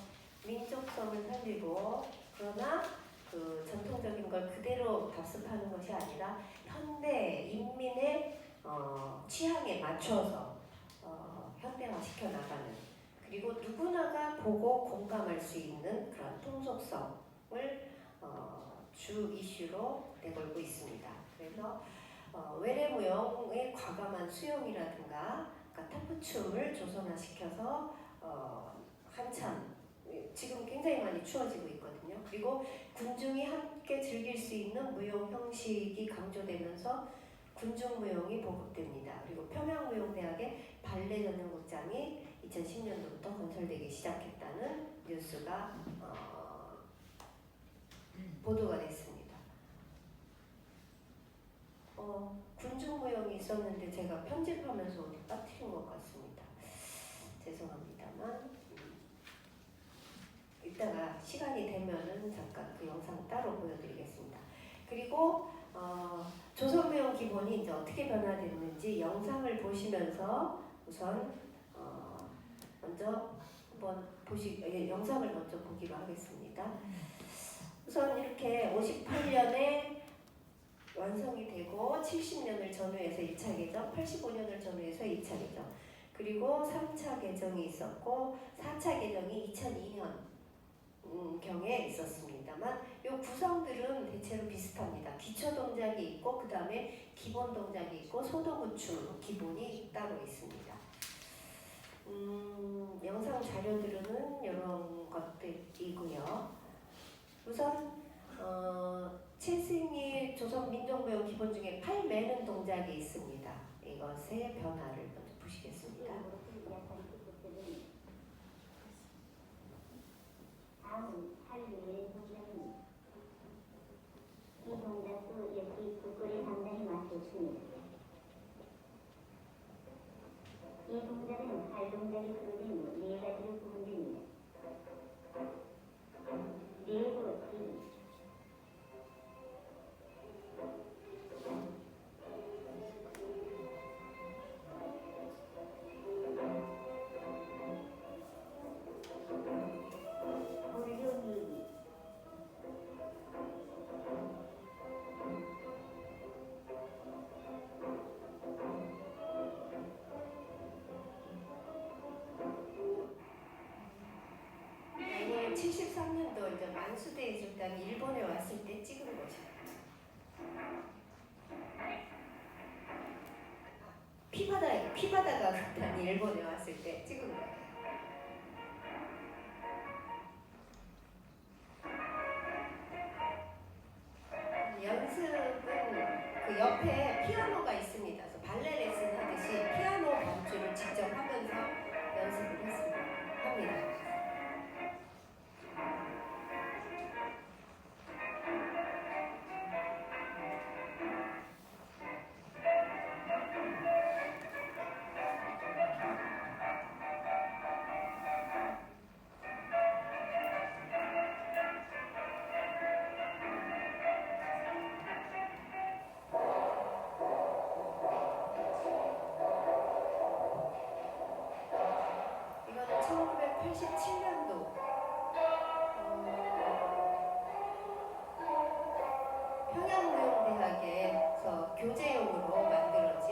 민족성을 살리고 그러나 그 전통적인 걸 그대로 답습하는 것이 아니라 현대 인민의 취향에 맞춰서 현대화 시켜나가는, 그리고 누구나가 보고 공감할 수 있는 그런 통속성을 주 이슈로 내걸고 있습니다. 그래서 외래무용의 과감한 수용이라든가 타프춤을 조선화시켜서 한참 지금 굉장히 많이 추워지고 있거든요. 그리고 군중이 함께 즐길 수 있는 무용 형식이 강조되면서 군중무용이 보급됩니다. 그리고 평양무용대학의 발레 전용극장이 2010년도부터 건설되기 시작했다는 뉴스가 보도가 됐습니다. 군중무용이 있었는데 제가 편집하면서 어디 빠뜨린 것 같습니다. 죄송합니다만 이따가 시간이 되면은 잠깐 그 영상 따로 보여드리겠습니다. 그리고 조선무용 기본이 이제 어떻게 변화됐는지 영상을 보시면서 우선 먼저 한번 영상을 먼저 보기로 하겠습니다. 우선 이렇게 58년에 완성이 되고 70년을 전후해서 1차 개정, 85년을 전후해서 2차 개정, 그리고 3차 개정이 있었고 4차 개정이 2002년 경에 있었습니다만 이 구성들은 대체로 비슷합니다. 기초 동작이 있고 그 다음에 기본 동작이 있고 소도구춤 기본이 따로 있습니다. 영상 자료들은 이런 것들이고요. 우선 최승희 조선 민족무용 기본 중에 팔 매는 동작이 있습니다. 이것의 변화를 먼저 보시겠습니다. 다음은 팔매의 동작입니다. 이 동작도 역시 국거리 상당히 맞췄습니다. 이 동작은 팔 동작이 크게 네 가지로 구분됩니다. 내부 뒤, 돌려밀기, 이거는 73년도 이제 만수대 예술단이 일본에 왔을 때 찍은 거죠. 피바다가 극단이 일본에 왔을 때 찍은 거예요. 연습은 그 옆에 피아노가 있습니다. 그래서 발레 레슨 하듯이 피아노 반주를 직접 하면서 연습을 합니다. 이거는 1987년도 평양무용대학에서 교재용으로 만들어진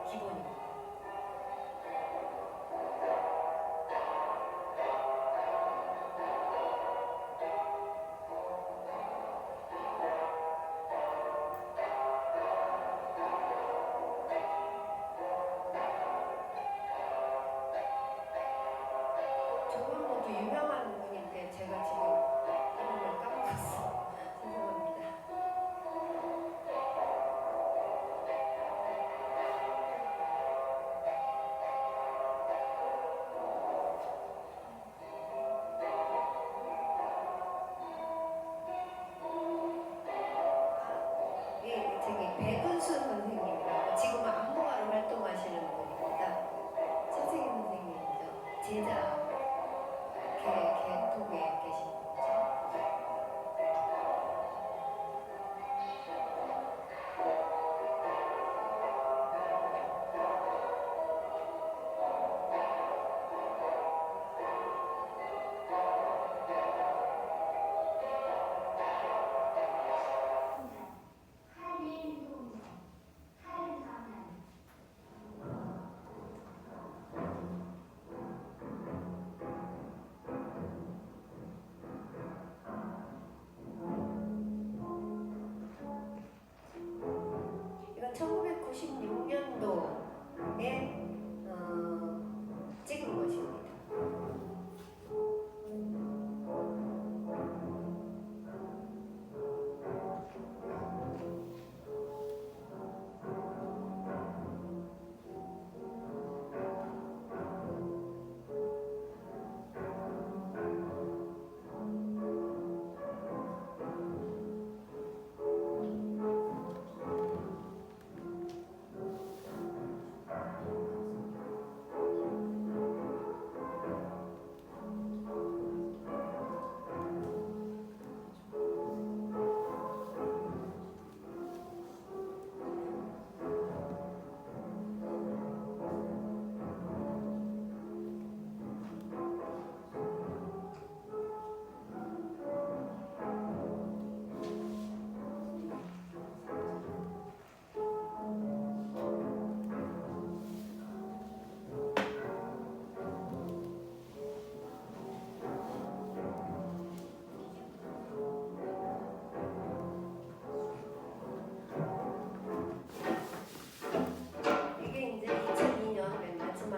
기본입니다. 저분 모두 유명한 분인데 제가 지금 이름을 까먹었어요. 죄송합니다. 저기 백은수 선생님이라고 지금은 안무가로 활동하시는 분입니다. 최승희 선생님이죠. 제자 계통에 계신 분이죠.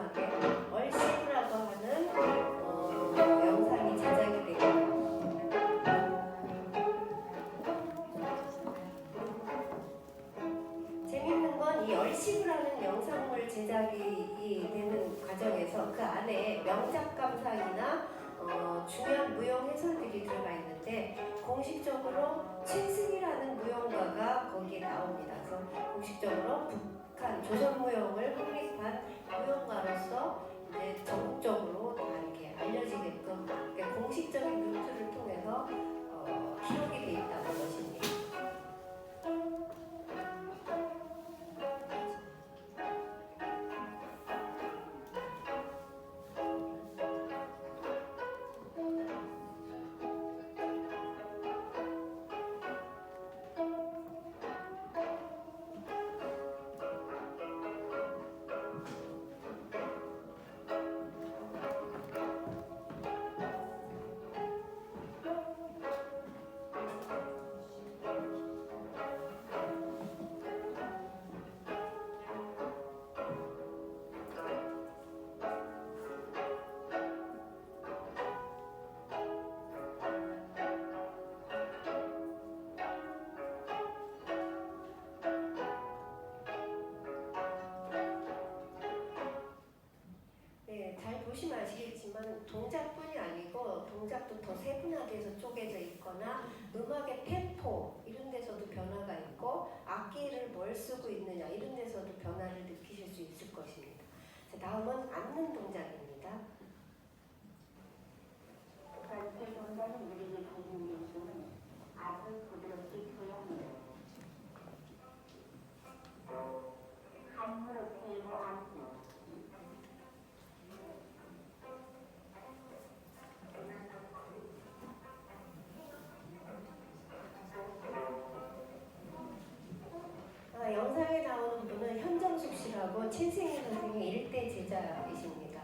마지막에 얼씨구라고 하는 영상이 제작이 되고요. 재밌는 건 이 얼씨구라는 영상물 제작이 되는 과정에서 그 안에 명작 감상이나 중요한 무용 해설들이 들어가 있는데 공식적으로 최승희라는 무용가가 거기에 나옵니다. 그래서 공식적으로 북한 조선 무용을 확립한 무용가로서 이제 전국적으로 다 이렇게 알려지게끔 그러니까 공식적인 루트를 통해서 기록이 돼 있다는 것입니다. 잘 보시면 아시겠지만 동작뿐이 아니고 동작도 더 세분화돼서 쪼개져 있거나 음악의 템포 이런 데서도 변화가 있고 악기를 뭘 쓰고 있느냐 이런 데서도 변화를 느끼실 수 있을 것입니다. 자, 다음은 앉는 동작입니다. 전체 동작이 느리게 진행될 때는 아주 부드럽게 줘야 합니다. 한 무릎 대고 앉기. 영상에 나오는 분은 현정숙 씨라고 최승희 선생의 일대 제자이십니다.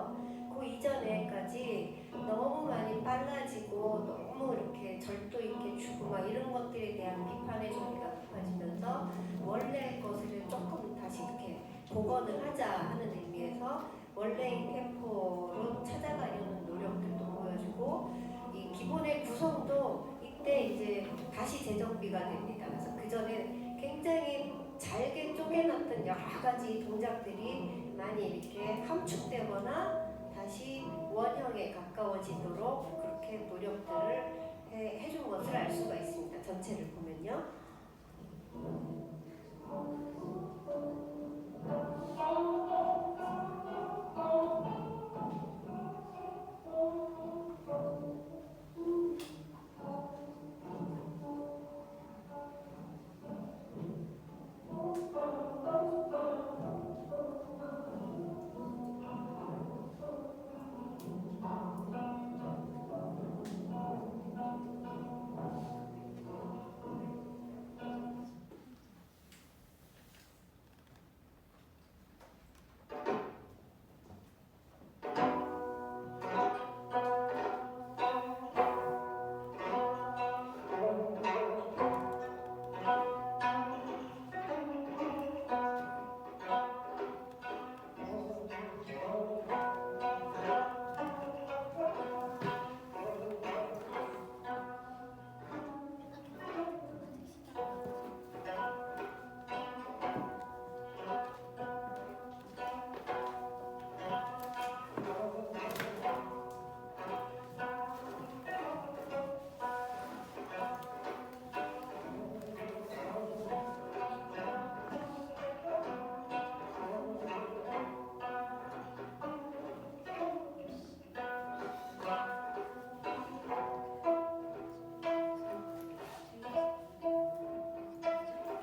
같아요. 그 이전에까지 너무 많이 빨라지고 너무 이렇게 절도 있게 주고 막 이런 것들에 대한 비판의 소리가 높아지면서 원래 것을 조금 다시 이렇게 복원을 하자 하는 의미에서 원래의 템포로 찾아가려는 노력들도 보여주고 이 기본의 구성도 이때 이제 다시 재정비가 됩니다. 그래서 그 전에 굉장히 잘게 쪼개놨던 여러 가지 동작들이 많이 이렇게 함축되거나 다시 원형에 가까워지도록 그렇게 노력들을 해준 것을 알 수가 있습니다. 전체를 보면요.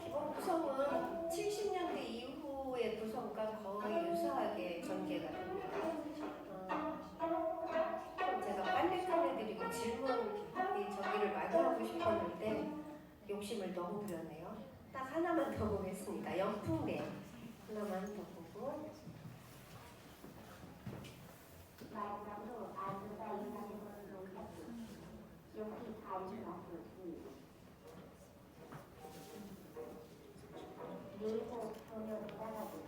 기본 구성은 70년대 이후의 구성과 거의 유사하게 전개가 됩니다. 제가 빨리 끝내드리고 질문이 저기를 많이 하고 싶었는데 욕심을 너무 부렸네요. 딱 하나만 더 보겠습니다. 연풍대 하나만 더 보고 마지막으로 아주가 이상을 놓고 여기 다리 맞추기 예고 소녀를 따라고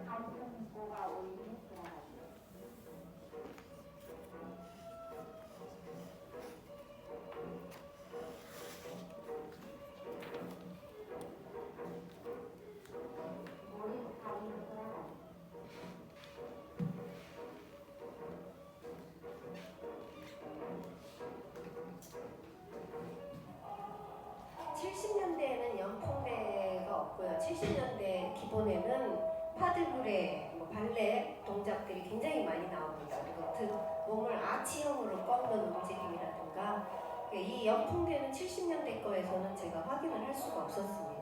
한승보가 올리는 들어가죠. 머리 다리는 들어가죠. 70년대에는 연풍대가 없고요. 70년대 기본에는 파들그레, 발레 동작들이 굉장히 많이 나옵니다. 그리고 몸을 아치형으로 꺾는 움직임이라든가 이 연풍대는 70년대 거에서는 제가 확인을 할 수가 없었습니다.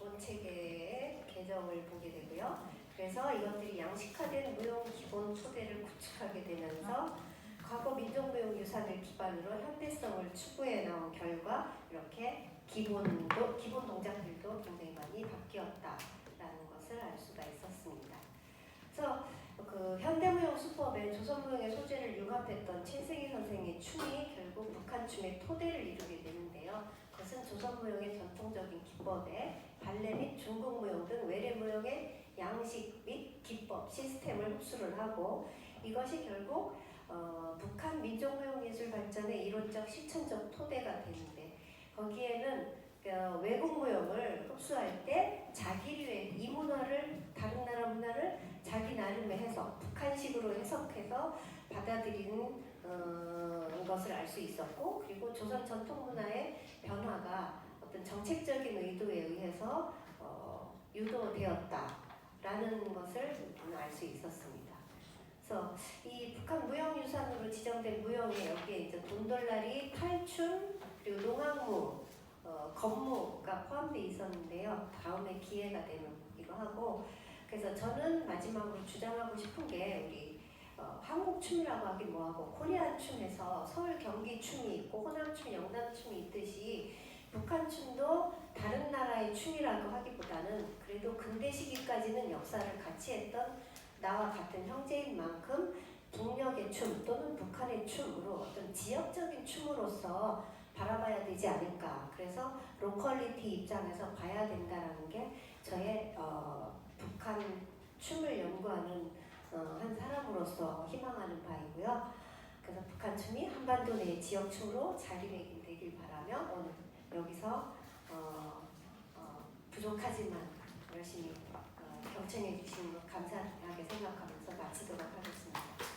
기본 체계의 개정을 보게 되고요. 그래서 이것들이 양식화된 무용 기본 토대를 구축하게 되면서 과거 민족무용 유산을 기반으로 현대성을 추구해 나온 결과 이렇게 기본 동작들도 굉장히 많이 바뀌었다라는 것을 알 수가 있었습니다. 그래서 그 현대무용 수법에 조선무용의 소재를 융합했던 최승희 선생의 춤이 결국 북한춤의 토대를 이루게 되는데요. 그것은 조선무용의 전통적인 기법에 발레 및 중국무용 등 외래무용의 양식 및 기법, 시스템을 흡수를 하고 이것이 결국 북한 민족무용예술 발전의 이론적 실천적 토대가 되는데 거기에는 외국 무용을 흡수할 때 자기류의 이 문화를 다른 나라 문화를 자기 나름의 해석, 북한식으로 해석해서 받아들이는 것을 알 수 있었고 그리고 조선 전통 문화의 변화가 어떤 정책적인 의도에 의해서 유도되었다라는 것을 알 수 있었습니다. 그래서 이 북한 무형유산으로 지정된 무형에 여기에 이제 돈돌라리, 탈춤, 그리고 농악무, 건무가 포함되어 있었는데요. 다음에 기회가 되면 이거 하고 그래서 저는 마지막으로 주장하고 싶은 게 우리 한국 춤이라고 하긴 뭐하고 코리안 춤에서 서울 경기 춤이 있고 호남 춤, 영남 춤이 있듯이 북한 춤도 다른 나라의 춤이라고 하기보다는 그래도 근대 시기까지는 역사를 같이 했던 나와 같은 형제인 만큼 북녘의 춤 또는 북한의 춤으로 어떤 지역적인 춤으로서 바라봐야 되지 않을까. 그래서 로컬리티 입장에서 봐야 된다라는 게 저의 북한 춤을 연구하는 한 사람으로서 희망하는 바이고요. 그래서 북한 춤이 한반도 내 지역 춤으로 자리매김되길 바라며 오늘 여기서 부족하지만 열심히 경청해 주신 것 감사하게 생각하면서 마치도록 하겠습니다.